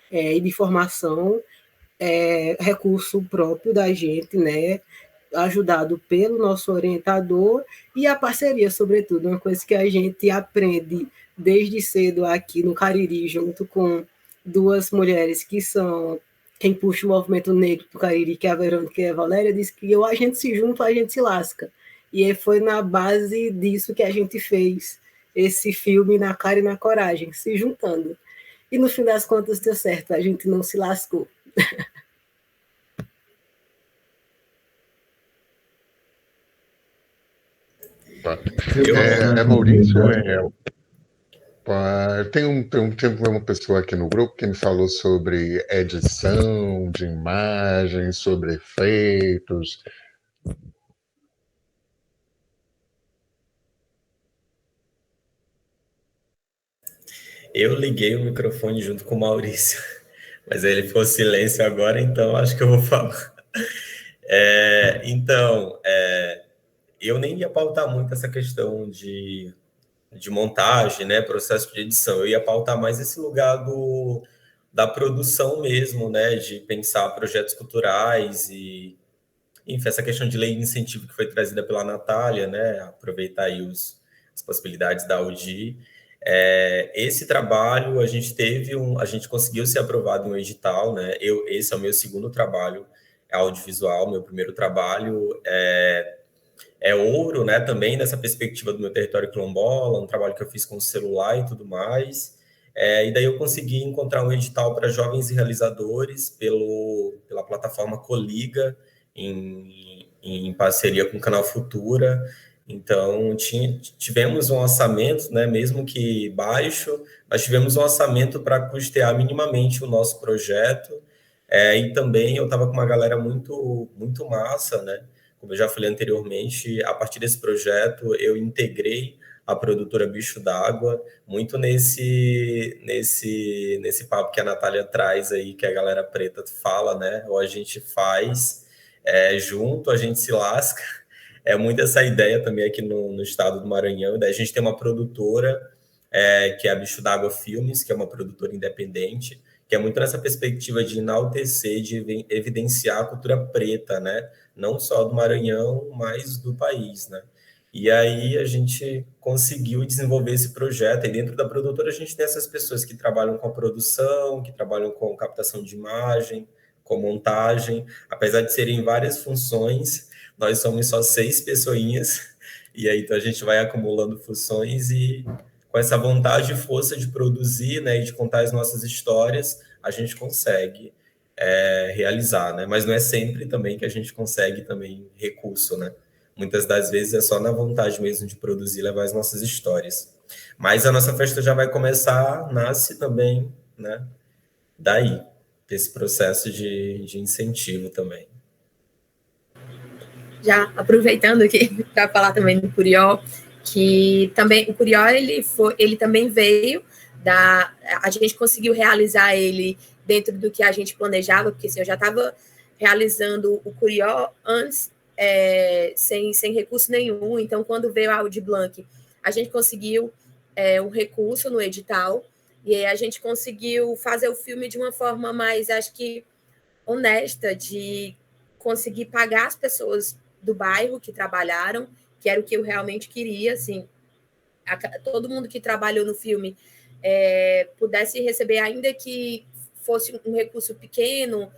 e de formação, recurso próprio da gente, né, ajudado pelo nosso orientador, e a parceria, sobretudo, uma coisa que a gente aprende desde cedo aqui no Cariri, junto com duas mulheres que são quem puxa o movimento negro do Cariri, que é a Verônica e a Valéria, diz que a gente se junta, a gente se lasca. E foi na base disso que a gente fez esse filme Na Cara e na Coragem, se juntando. E no fim das contas deu certo, a gente não se lascou. Maurício, tem uma pessoa aqui no grupo que me falou sobre edição de imagens, sobre efeitos. Eu liguei o microfone junto com o Maurício, mas aí ele ficou silêncio agora, então acho que eu vou falar. Eu nem ia pautar muito essa questão de montagem, né, processo de edição. Eu ia pautar mais esse lugar da produção mesmo, né, de pensar projetos culturais e, enfim, essa questão de lei de incentivo que foi trazida pela Natália, né, aproveitar aí as possibilidades da Audi. Esse trabalho, a gente conseguiu ser aprovado em um edital, né, esse é o meu segundo trabalho audiovisual, meu primeiro trabalho é ouro, né, também nessa perspectiva do meu território quilombola, um trabalho que eu fiz com celular e tudo mais, e daí eu consegui encontrar um edital para jovens realizadores pela plataforma Coliga, em parceria com o Canal Futura. Então, tivemos um orçamento, né, mesmo que baixo, mas tivemos um orçamento para custear minimamente o nosso projeto, e também eu estava com uma galera muito, muito massa, né? Como eu já falei anteriormente, a partir desse projeto eu integrei a produtora Bicho d'Água, muito nesse papo que a Natália traz aí, que a galera preta fala, né? Ou a gente faz junto, a gente se lasca. É muito essa ideia também aqui no estado do Maranhão. Daí a gente tem uma produtora, que é a Bicho d'Água Filmes, que é uma produtora independente, que é muito nessa perspectiva de enaltecer, de evidenciar a cultura preta, né? Não só do Maranhão, mas do país, né? E aí a gente conseguiu desenvolver esse projeto, e dentro da produtora a gente tem essas pessoas que trabalham com a produção, que trabalham com captação de imagem, com montagem, apesar de serem várias funções, nós somos só 6 pessoinhas, e aí então a gente vai acumulando funções e com essa vontade e força de produzir, né, e de contar as nossas histórias, a gente consegue realizar, né? Mas não é sempre também que a gente consegue também recurso, né? Muitas das vezes é só na vontade mesmo de produzir, levar as nossas histórias. Mas a nossa festa já vai começar, nasce também, né? Daí, esse processo de incentivo também. Já aproveitando aqui para falar também do Curió, que também o Curió ele também veio a gente conseguiu realizar ele dentro do que a gente planejava, porque assim, eu já estava realizando o Curió antes, sem recurso nenhum. Então, quando veio a Audi Blanc, a gente conseguiu um recurso no edital, e aí a gente conseguiu fazer o filme de uma forma mais, acho que, honesta, de conseguir pagar as pessoas do bairro que trabalharam, que era o que eu realmente queria, assim, todo mundo que trabalhou no filme pudesse receber, ainda que fosse um recurso pequeno,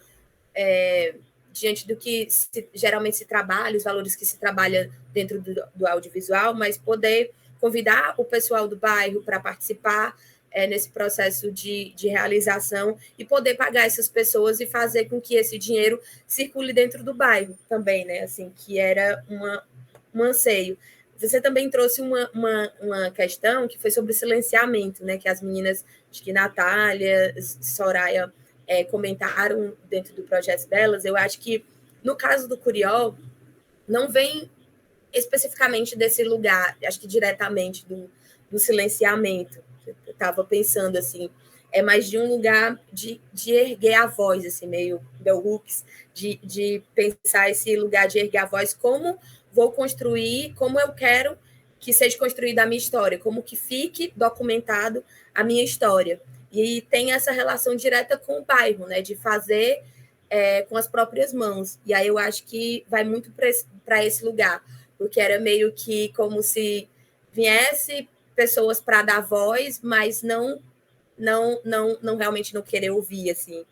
diante do que geralmente se trabalha, os valores que se trabalha dentro do audiovisual, mas poder convidar o pessoal do bairro para participar nesse processo de realização e poder pagar essas pessoas e fazer com que esse dinheiro circule dentro do bairro também, né? Assim, que era um anseio. Você também trouxe uma questão que foi sobre o silenciamento, né? Que as meninas, acho que Natália, Soraya, comentaram dentro do projeto delas. Eu acho que, no caso do Curió, não vem especificamente desse lugar, acho que diretamente do silenciamento. Eu estava pensando, assim, é mais de um lugar de erguer a voz, assim, meio Bell Hooks, de pensar esse lugar de erguer a voz, como vou construir, como eu quero que seja construída a minha história, como que fique documentado a minha história. E tem essa relação direta com o bairro, né, de fazer com as próprias mãos. E aí eu acho que vai muito para esse lugar, porque era meio que como se viesse pessoas para dar voz, mas não realmente não querer ouvir, assim,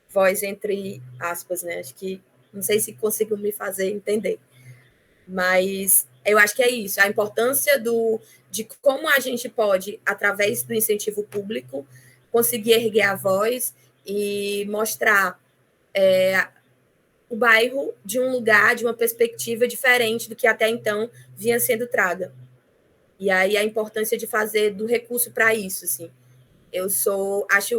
voz entre aspas, né? Acho que não sei se consigo me fazer entender, mas eu acho que é isso, a importância de como a gente pode, através do incentivo público, conseguir erguer a voz e mostrar o bairro de um lugar, de uma perspectiva diferente do que até então vinha sendo traga. E aí a importância de fazer do recurso para isso, assim.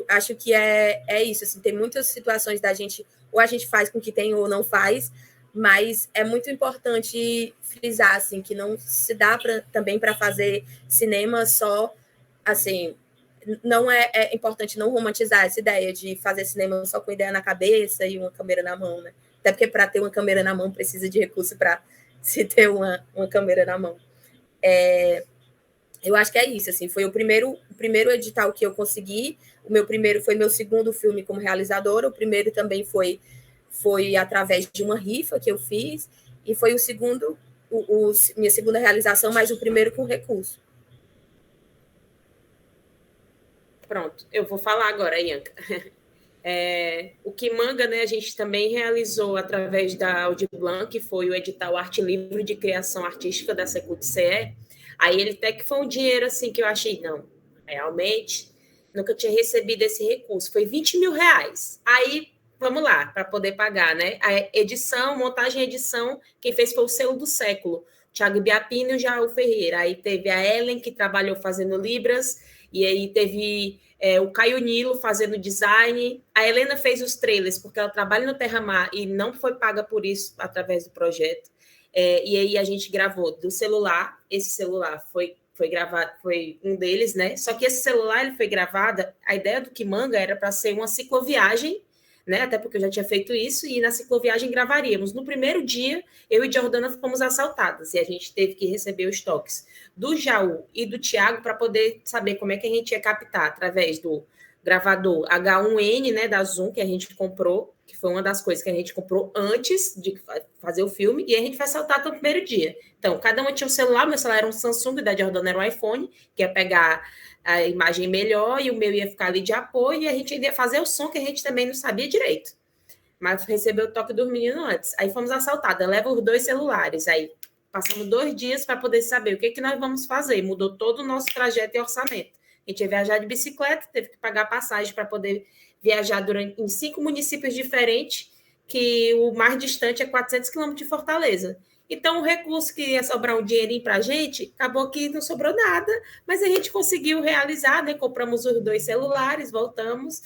Acho que é isso, assim, tem muitas situações da gente, ou a gente faz com que tem ou não faz, mas é muito importante frisar, assim, que não se dá também para fazer cinema só, assim, não é importante não romantizar essa ideia de fazer cinema só com ideia na cabeça e uma câmera na mão, né? Até porque para ter uma câmera na mão precisa de recurso para se ter uma câmera na mão. Eu acho que é isso, assim, foi o primeiro edital que eu consegui, foi meu segundo filme como realizadora, o primeiro também foi através de uma rifa que eu fiz, e foi o segundo, minha segunda realização, mas o primeiro com recurso. Pronto, eu vou falar agora, Ianca. O Kimanga, né, a gente também realizou através da Audi Blanc, que foi o edital Arte Livre de Criação Artística da Secult-CE. Aí ele até que foi um dinheiro assim que eu achei, não, realmente, nunca tinha recebido esse recurso, foi R$20 mil. Aí, vamos lá, para poder pagar, né? A edição, montagem e edição, quem fez foi o Selo do Século, Thiago Biapino e o Jael Ferreira. Aí teve a Ellen, que trabalhou fazendo Libras, e aí teve o Caio Nilo fazendo design. A Helena fez os trailers, porque ela trabalha no Terra Mar e não foi paga por isso através do projeto. E aí a gente gravou do celular. Esse celular foi gravado, foi um deles, né? Só que esse celular ele foi gravado. A ideia do Kimanga era para ser uma cicloviagem, né? Até porque eu já tinha feito isso, e na cicloviagem gravaríamos. No primeiro dia, eu e Jordana fomos assaltadas, e a gente teve que receber os toques do Jaú e do Tiago para poder saber como é que a gente ia captar através do gravador H1N, né, da Zoom, que a gente comprou, que foi uma das coisas que a gente comprou antes de fazer o filme, e a gente foi assaltar no primeiro dia. Então, cada uma tinha um celular, meu celular era um Samsung, da Jordana era um iPhone, que ia pegar a imagem melhor, e o meu ia ficar ali de apoio, e a gente ia fazer o som que a gente também não sabia direito. mas recebeu o toque dos meninos antes. Aí fomos assaltadas, leva os 2 celulares. Aí passamos 2 dias para poder saber o que nós vamos fazer. Mudou todo o nosso trajeto e orçamento. A gente ia viajar de bicicleta, teve que pagar passagem para poder viajar em 5 municípios diferentes, que o mais distante é 400 quilômetros de Fortaleza. Então, o recurso que ia sobrar um dinheirinho para a gente, acabou que não sobrou nada, mas a gente conseguiu realizar, né? Compramos os 2 celulares, voltamos,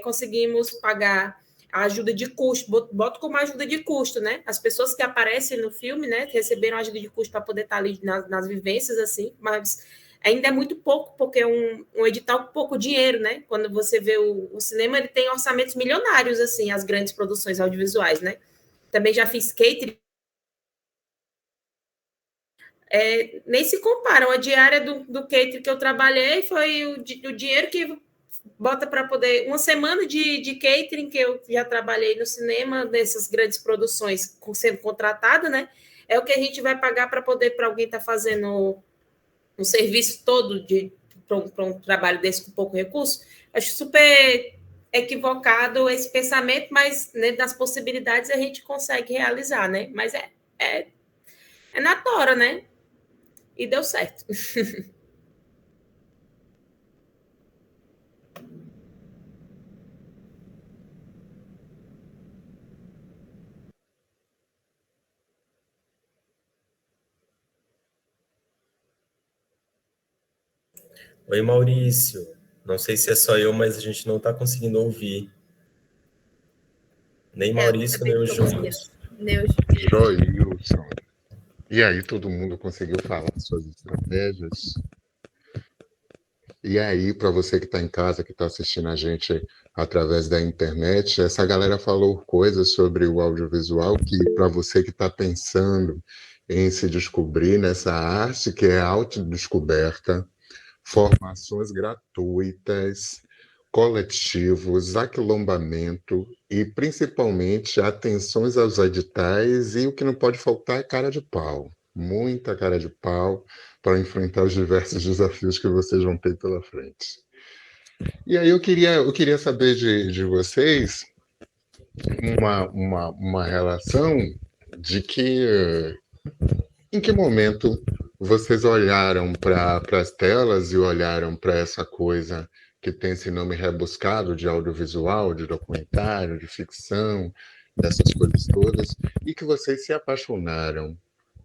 conseguimos pagar a ajuda de custo, boto como ajuda de custo, né? As pessoas que aparecem no filme, né, receberam ajuda de custo para poder estar ali nas vivências, assim, mas ainda é muito pouco, porque é um edital com pouco dinheiro, né? Quando você vê o cinema, ele tem orçamentos milionários, assim, as grandes produções audiovisuais, né? Também já fiz catering. Nem se comparam. A diária do catering que eu trabalhei foi o dinheiro que bota para poder... Uma semana de catering que eu já trabalhei no cinema, nessas grandes produções, sendo contratada, né? É o que a gente vai pagar para alguém estar fazendo um serviço todo para um trabalho desse com pouco recurso. Acho super equivocado esse pensamento, mas dentro das possibilidades a gente consegue realizar, né? Mas é na tora, né? E deu certo. Oi, Maurício. Não sei se é só eu, mas a gente não está conseguindo ouvir. Nem Maurício, nem o Júnior. Joilson. E aí, todo mundo conseguiu falar suas estratégias? E aí, para você que está em casa, que está assistindo a gente através da internet, essa galera falou coisas sobre o audiovisual que, para você que está pensando em se descobrir nessa arte, que é autodescoberta, formações gratuitas, coletivos, aquilombamento e, principalmente, atenções aos editais, e o que não pode faltar é cara de pau. Muita cara de pau para enfrentar os diversos desafios que vocês vão ter pela frente. E aí eu queria saber de vocês uma relação de que em que momento vocês olharam para as telas e olharam para essa coisa que tem esse nome rebuscado de audiovisual, de documentário, de ficção, dessas coisas todas, e que vocês se apaixonaram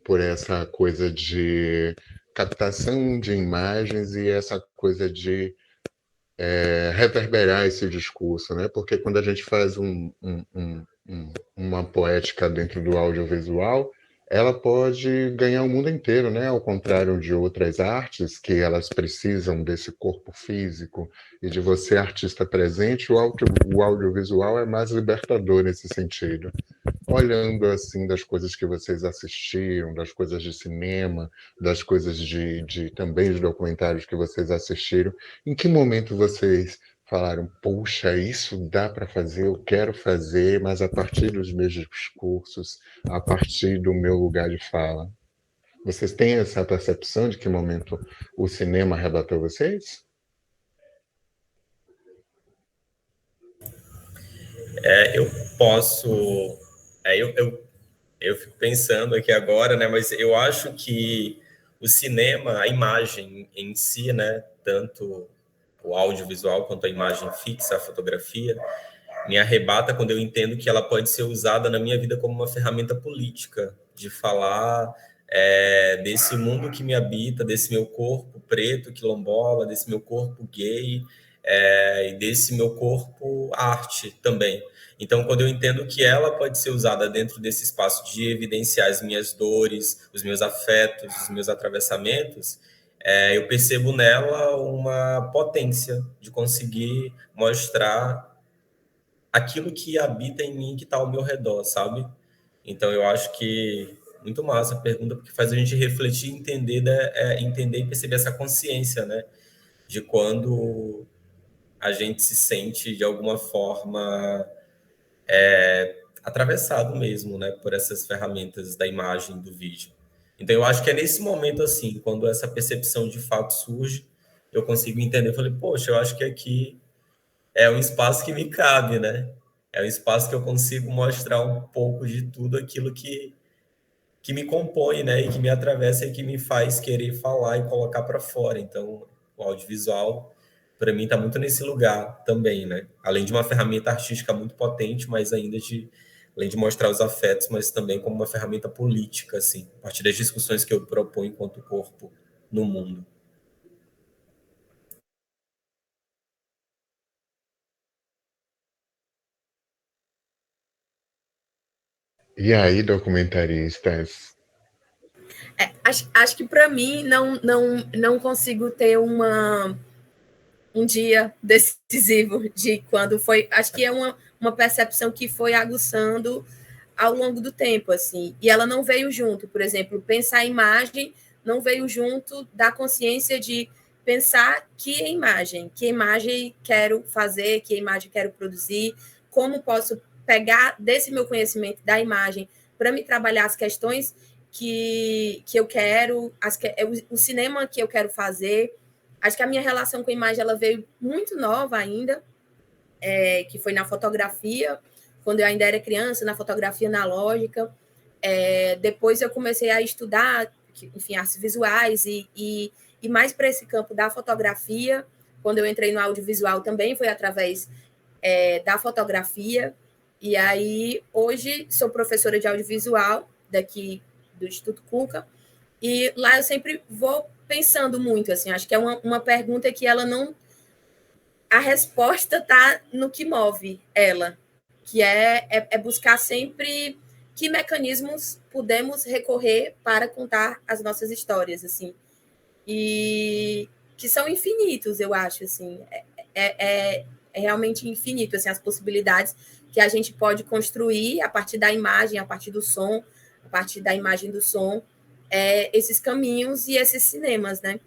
por essa coisa de captação de imagens e essa coisa de reverberar esse discurso, né? Porque quando a gente faz uma poética dentro do audiovisual, ela pode ganhar o mundo inteiro, né? Ao contrário de outras artes, que elas precisam desse corpo físico e de você, artista presente, o audiovisual é mais libertador nesse sentido. Olhando assim das coisas que vocês assistiram, das coisas de cinema, das coisas também de documentários que vocês assistiram, em que momento vocês falaram, poxa, isso dá para fazer, eu quero fazer, mas a partir dos meus discursos, a partir do meu lugar de fala? Vocês têm essa percepção de que momento o cinema arrebatou vocês? Eu posso... eu fico pensando aqui agora, né? Mas eu acho que o cinema, a imagem em si, né? Tanto o audiovisual quanto a imagem fixa, a fotografia, me arrebata quando eu entendo que ela pode ser usada na minha vida como uma ferramenta política, de falar desse mundo que me habita, desse meu corpo preto, quilombola, desse meu corpo gay, e desse meu corpo arte também. Então, quando eu entendo que ela pode ser usada dentro desse espaço de evidenciar as minhas dores, os meus afetos, os meus atravessamentos, eu percebo nela uma potência de conseguir mostrar aquilo que habita em mim, que está ao meu redor, sabe? Então, eu acho que muito massa a pergunta, porque faz a gente refletir, entender e perceber essa consciência, né? De quando a gente se sente, de alguma forma, atravessado mesmo, né? Por essas ferramentas da imagem, do vídeo. Então, eu acho que é nesse momento, assim, quando essa percepção de fato surge, eu consigo entender. Eu falei, poxa, eu acho que aqui é um espaço que me cabe, né? é um espaço que eu consigo mostrar um pouco de tudo aquilo que me compõe, né, e que me atravessa e que me faz querer falar e colocar para fora. Então, o audiovisual, para mim, está muito nesse lugar também, né? Além de uma ferramenta artística muito potente, mas ainda além de mostrar os afetos, mas também como uma ferramenta política, assim, a partir das discussões que eu proponho enquanto corpo no mundo. E aí, documentaristas? Acho que para mim não consigo ter um dia decisivo de quando foi. Acho que é uma percepção que foi aguçando ao longo do tempo, assim. E ela não veio junto, por exemplo, pensar a imagem não veio junto da consciência de pensar que imagem quero fazer, que imagem quero produzir, como posso pegar desse meu conhecimento da imagem para me trabalhar as questões que eu quero, o cinema que eu quero fazer. Acho que a minha relação com a imagem ela veio muito nova ainda, que foi na fotografia, quando eu ainda era criança, na fotografia analógica. Depois eu comecei a estudar, enfim, artes visuais e mais para esse campo da fotografia. Quando eu entrei no audiovisual também foi através da fotografia. E aí, hoje, sou professora de audiovisual daqui do Instituto Cuca, e lá eu sempre vou pensando muito, assim, acho que é uma pergunta que ela não... A resposta está no que move ela, que é buscar sempre que mecanismos podemos recorrer para contar as nossas histórias, assim, e que são infinitos, eu acho, assim, é realmente infinito, assim, as possibilidades que a gente pode construir a partir da imagem, a partir do som, a partir da imagem do som, esses caminhos e esses cinemas, né?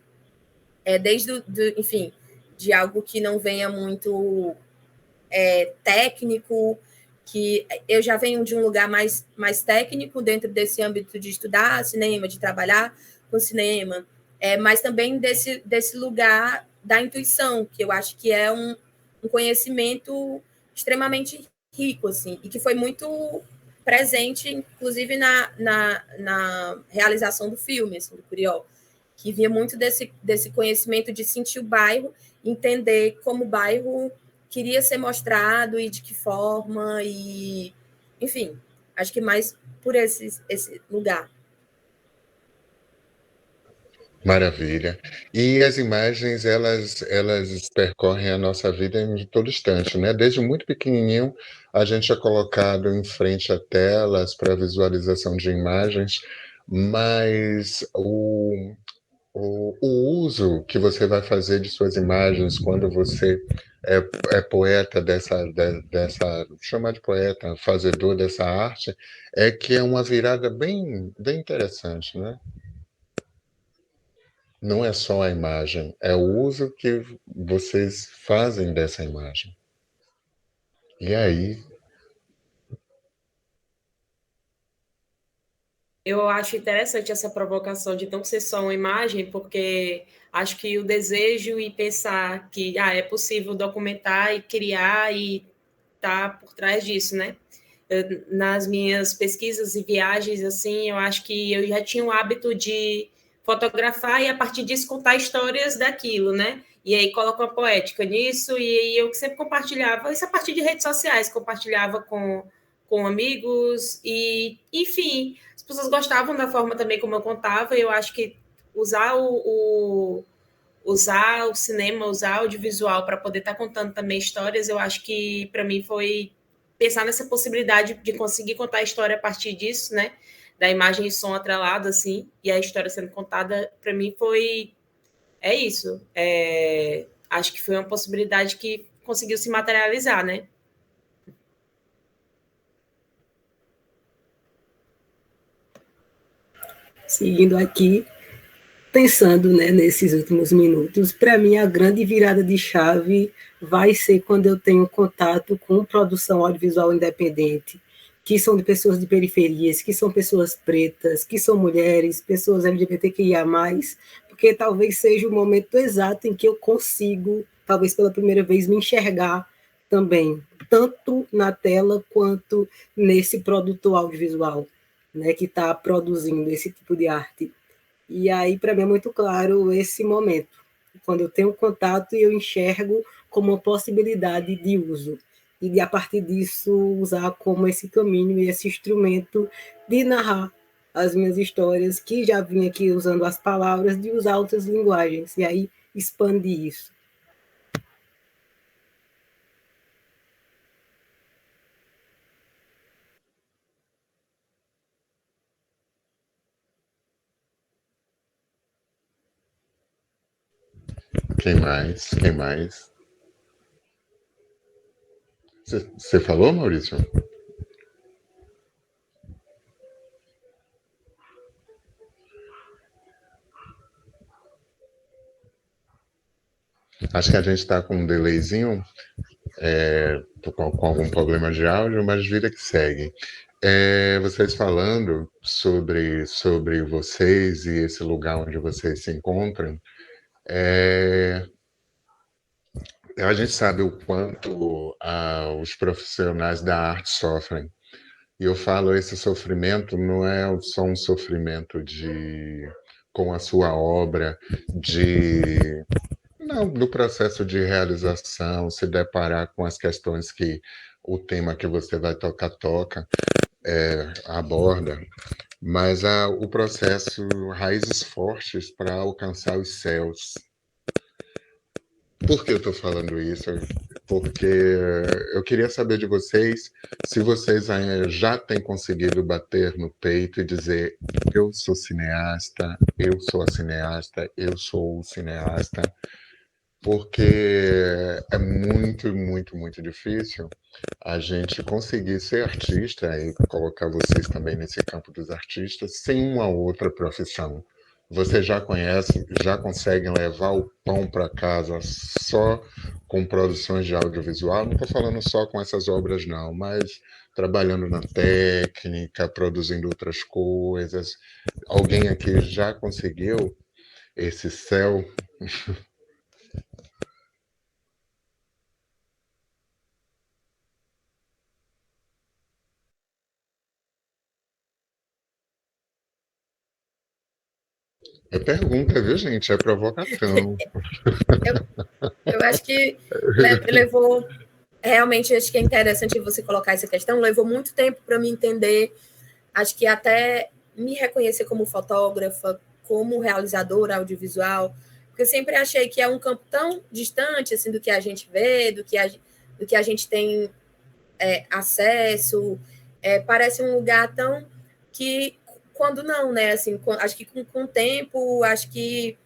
Desde, enfim, de algo que não venha muito técnico, que eu já venho de um lugar mais técnico dentro desse âmbito de estudar cinema, de trabalhar com cinema, mas também desse lugar da intuição, que eu acho que é um conhecimento extremamente rico, assim, e que foi muito presente, inclusive na realização do filme, assim, do Curió, que vinha muito desse conhecimento de sentir o bairro, entender como o bairro queria ser mostrado e de que forma, e enfim, acho que mais por esse lugar. Maravilha. E as imagens, elas percorrem a nossa vida em todo instante, né? Desde muito pequenininho, a gente é colocado em frente a telas para visualização de imagens, mas o uso que você vai fazer de suas imagens quando você é poeta dessa, chamar de poeta, fazedor dessa arte, é que é uma virada bem, bem interessante, né? Não é só a imagem, é o uso que vocês fazem dessa imagem. E aí? Eu acho interessante essa provocação de não ser só uma imagem, porque acho que o desejo e pensar que é possível documentar e criar e tá por trás disso, né? Nas minhas pesquisas e viagens, assim, eu acho que eu já tinha o hábito de fotografar e, a partir disso, contar histórias daquilo, né? E aí coloco uma poética nisso, e eu sempre compartilhava, isso a partir de redes sociais, compartilhava com amigos, e, enfim, as pessoas gostavam da forma também como eu contava, e eu acho que usar o cinema, usar o audiovisual para poder estar contando também histórias, eu acho que, para mim, foi pensar nessa possibilidade de conseguir contar a história a partir disso, né? Da imagem e som atrelado, assim, e a história sendo contada, para mim, é isso. Acho que foi uma possibilidade que conseguiu se materializar, né? Seguindo aqui, pensando, né, nesses últimos minutos, para mim a grande virada de chave vai ser quando eu tenho contato com produção audiovisual independente, que são de pessoas de periferias, que são pessoas pretas, que são mulheres, pessoas LGBTQIA+, porque talvez seja o momento exato em que eu consigo, talvez pela primeira vez, me enxergar também, tanto na tela quanto nesse produto audiovisual, né, que está produzindo esse tipo de arte. E aí, para mim, é muito claro esse momento, quando eu tenho contato e eu enxergo como uma possibilidade de uso, e de, a partir disso, usar como esse caminho e esse instrumento de narrar as minhas histórias, que já vim aqui usando as palavras, de usar outras linguagens, e aí expandir isso. Quem mais? Quem mais? Você falou, Maurício? Acho que a gente está com um delayzinho, com algum problema de áudio, mas vida que segue. Vocês falando sobre vocês e esse lugar onde vocês se encontram, a gente sabe o quanto os profissionais da arte sofrem. E eu falo, esse sofrimento não é só um sofrimento com a sua obra, não, do processo de realização, se deparar com as questões que o tema que você vai toca, aborda, mas o processo raízes fortes para alcançar os céus. Por que eu estou falando isso? Porque eu queria saber de vocês se vocês já têm conseguido bater no peito e dizer: eu sou cineasta, eu sou a cineasta, eu sou o cineasta, porque é muito, muito, muito difícil a gente conseguir ser artista e colocar vocês também nesse campo dos artistas sem uma outra profissão. Vocês já conhecem, já conseguem levar o pão para casa só com produções de audiovisual? Não estou falando só com essas obras, não, mas trabalhando na técnica, produzindo outras coisas. Alguém aqui já conseguiu esse céu? É pergunta, viu, gente? É provocação. Eu acho que levou... Realmente, acho que é interessante você colocar essa questão. Levou muito tempo para me entender, acho que até me reconhecer como fotógrafa, como realizadora audiovisual, porque eu sempre achei que é um campo tão distante assim, do que a gente vê, do que a gente tem acesso. Parece um lugar tão que, quando não, né? Assim, acho que com o tempo, acho que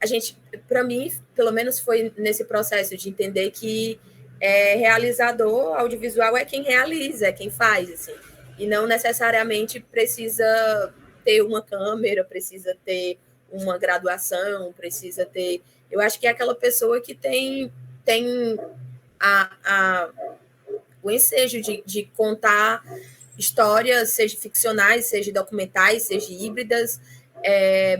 a gente, para mim, pelo menos foi nesse processo de entender que realizador audiovisual é quem realiza, é quem faz, assim, e não necessariamente precisa ter uma câmera, precisa ter uma graduação, precisa ter... Eu acho que é aquela pessoa que tem o ensejo de contar histórias, seja ficcionais, seja documentais, seja híbridas,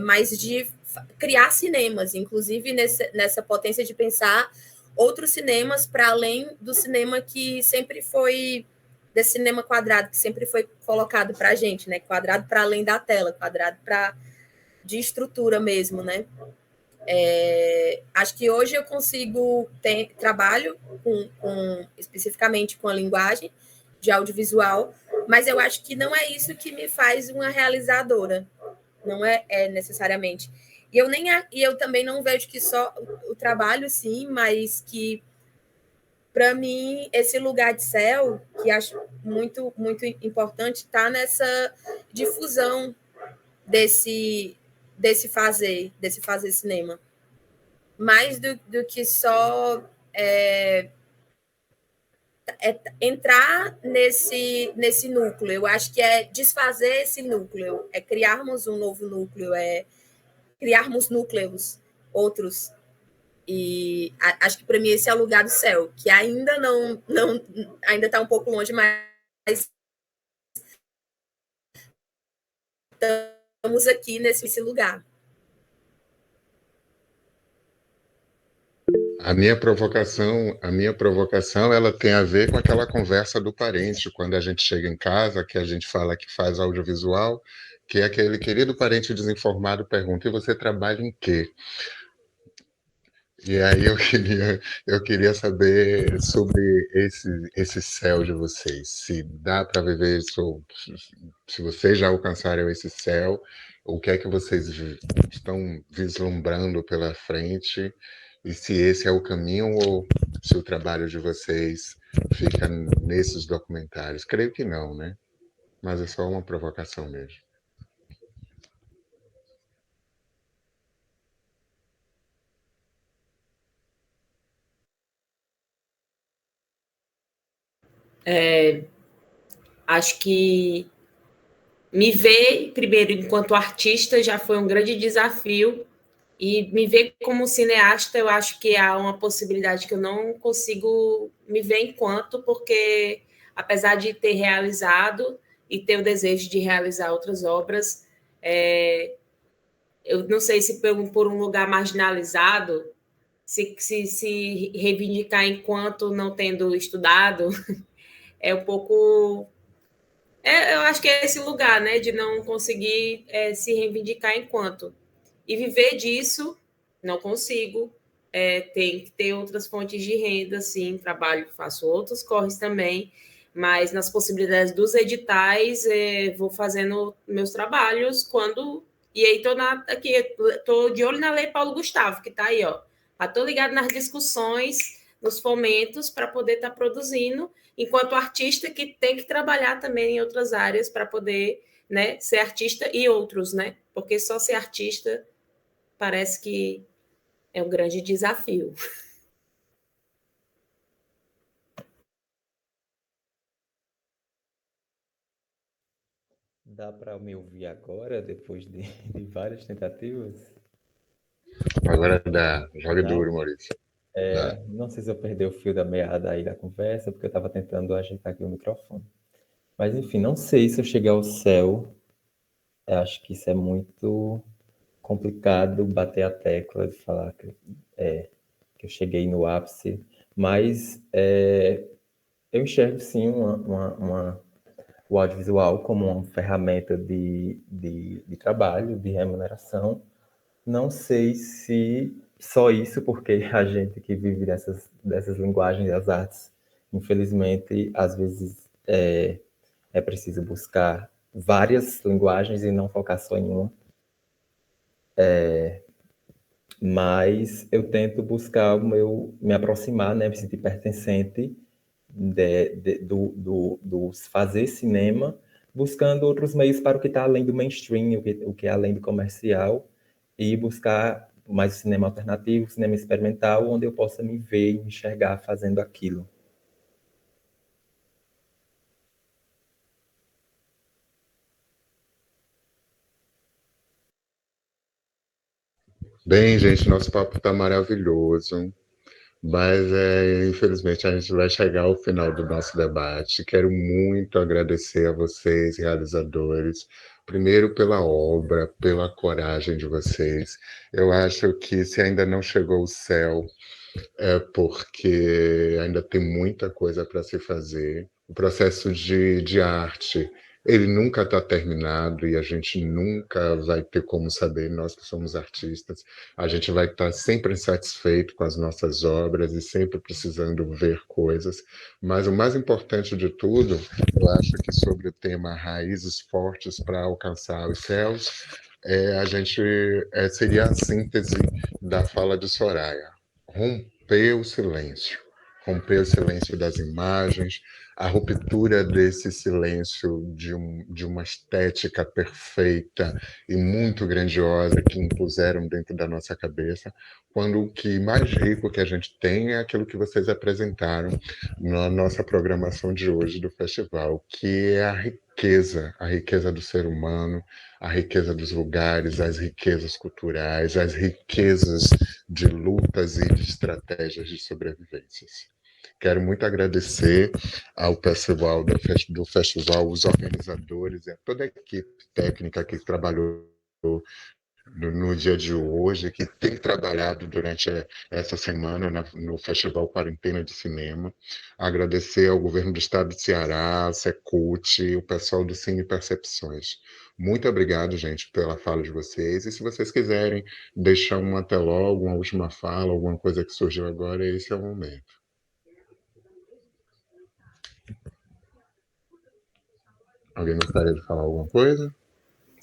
mas de criar cinemas, inclusive nessa potência de pensar outros cinemas para além do cinema que sempre foi, desse cinema quadrado que sempre foi colocado para a gente, né? Quadrado para além da tela, quadrado de estrutura mesmo, né? Acho que hoje eu consigo trabalho especificamente com a linguagem de audiovisual, mas eu acho que não é isso que me faz uma realizadora, não é necessariamente. E eu também não vejo que só o trabalho, sim, mas que, para mim, esse lugar de céu, que acho muito, muito importante, está nessa difusão desse fazer cinema. Mais do que só entrar nesse núcleo. Eu acho que é desfazer esse núcleo, é criarmos um novo núcleo, criarmos núcleos outros. E acho que para mim esse é o lugar do céu, que ainda ainda está um pouco longe, mas estamos aqui nesse lugar. A minha provocação, ela tem a ver com aquela conversa do parente, quando a gente chega em casa, que a gente fala que faz audiovisual, que é aquele querido parente desinformado pergunta: e você trabalha em quê? E aí eu queria saber sobre esse céu de vocês, se dá para viver isso, se vocês já alcançaram esse céu, o que é que vocês estão vislumbrando pela frente, e se esse é o caminho ou se o trabalho de vocês fica nesses documentários. Creio que não, né? Mas é só uma provocação mesmo. Acho que me ver, primeiro, enquanto artista, já foi um grande desafio. E me ver como cineasta, eu acho que há uma possibilidade que eu não consigo me ver enquanto, porque apesar de ter realizado e ter o desejo de realizar outras obras, eu não sei se por um lugar marginalizado, se reivindicar enquanto não tendo estudado, é um pouco... eu acho que é esse lugar, né, de não conseguir se reivindicar enquanto. E viver disso, não consigo. Tem que ter outras fontes de renda, sim, trabalho, faço outros corres também, mas nas possibilidades dos editais, vou fazendo meus trabalhos quando... E aí estou de olho na Lei Paulo Gustavo, que está aí, ó. Estou ligado nas discussões, nos fomentos, para poder estar produzindo, enquanto artista que tem que trabalhar também em outras áreas para poder, né, ser artista e outros, né? Porque só ser artista parece que é um grande desafio. Dá para me ouvir agora, depois de várias tentativas? Agora dá. Joga Dá? duro, Maurício. Dá. Não sei se eu perdi o fio da meada aí da conversa, porque eu estava tentando ajeitar aqui o microfone. Mas, enfim, não sei se eu cheguei ao céu. Eu acho que isso é muito complicado, bater a tecla de falar que eu cheguei no ápice. Mas eu enxergo, sim, o audiovisual como uma ferramenta de trabalho, de remuneração. Não sei se só isso, porque a gente que vive dessas linguagens das artes, infelizmente, às vezes é preciso buscar várias linguagens e não focar só em uma. Mas eu tento buscar me aproximar, né, me sentir pertencente do fazer cinema, buscando outros meios para o que está além do mainstream, o que é além do comercial, e buscar mais cinema alternativo, cinema experimental, onde eu possa me ver e me enxergar fazendo aquilo. Bem, gente, nosso papo está maravilhoso, mas infelizmente a gente vai chegar ao final do nosso debate. Quero muito agradecer a vocês, realizadores, primeiro pela obra, pela coragem de vocês. Eu acho que se ainda não chegou o céu, é porque ainda tem muita coisa para se fazer. O processo de arte, ele nunca está terminado e a gente nunca vai ter como saber, nós que somos artistas, a gente vai estar sempre insatisfeito com as nossas obras e sempre precisando ver coisas. Mas o mais importante de tudo, eu acho que sobre o tema raízes fortes para alcançar os céus, seria a síntese da fala de Soraya. Romper o silêncio das imagens, a ruptura desse silêncio de uma estética perfeita e muito grandiosa que impuseram dentro da nossa cabeça, quando o que mais rico que a gente tem é aquilo que vocês apresentaram na nossa programação de hoje do festival, que é a riqueza do ser humano, a riqueza dos lugares, as riquezas culturais, as riquezas de lutas e de estratégias de sobrevivências. Quero muito agradecer ao pessoal do festival, os organizadores e a toda a equipe técnica que trabalhou no dia de hoje, que tem trabalhado durante essa semana no Festival Quarentena de Cinema. Agradecer ao governo do estado de Ceará, a Secult, o pessoal do Cine Percepções. Muito obrigado, gente, pela fala de vocês. E se vocês quiserem deixar um até logo, uma última fala, alguma coisa que surgiu agora, esse é o momento. Alguém gostaria de falar alguma coisa?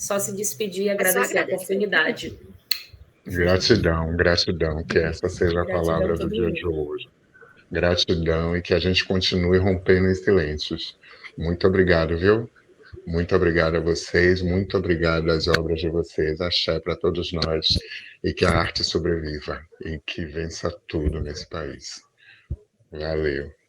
Só se despedir e agradecer a oportunidade. Gratidão, gratidão, que essa seja a palavra do dia de hoje. Gratidão e que a gente continue rompendo em silêncios. Muito obrigado, viu? Muito obrigado a vocês, muito obrigado às obras de vocês. Axé para todos nós e que a arte sobreviva e que vença tudo nesse país. Valeu.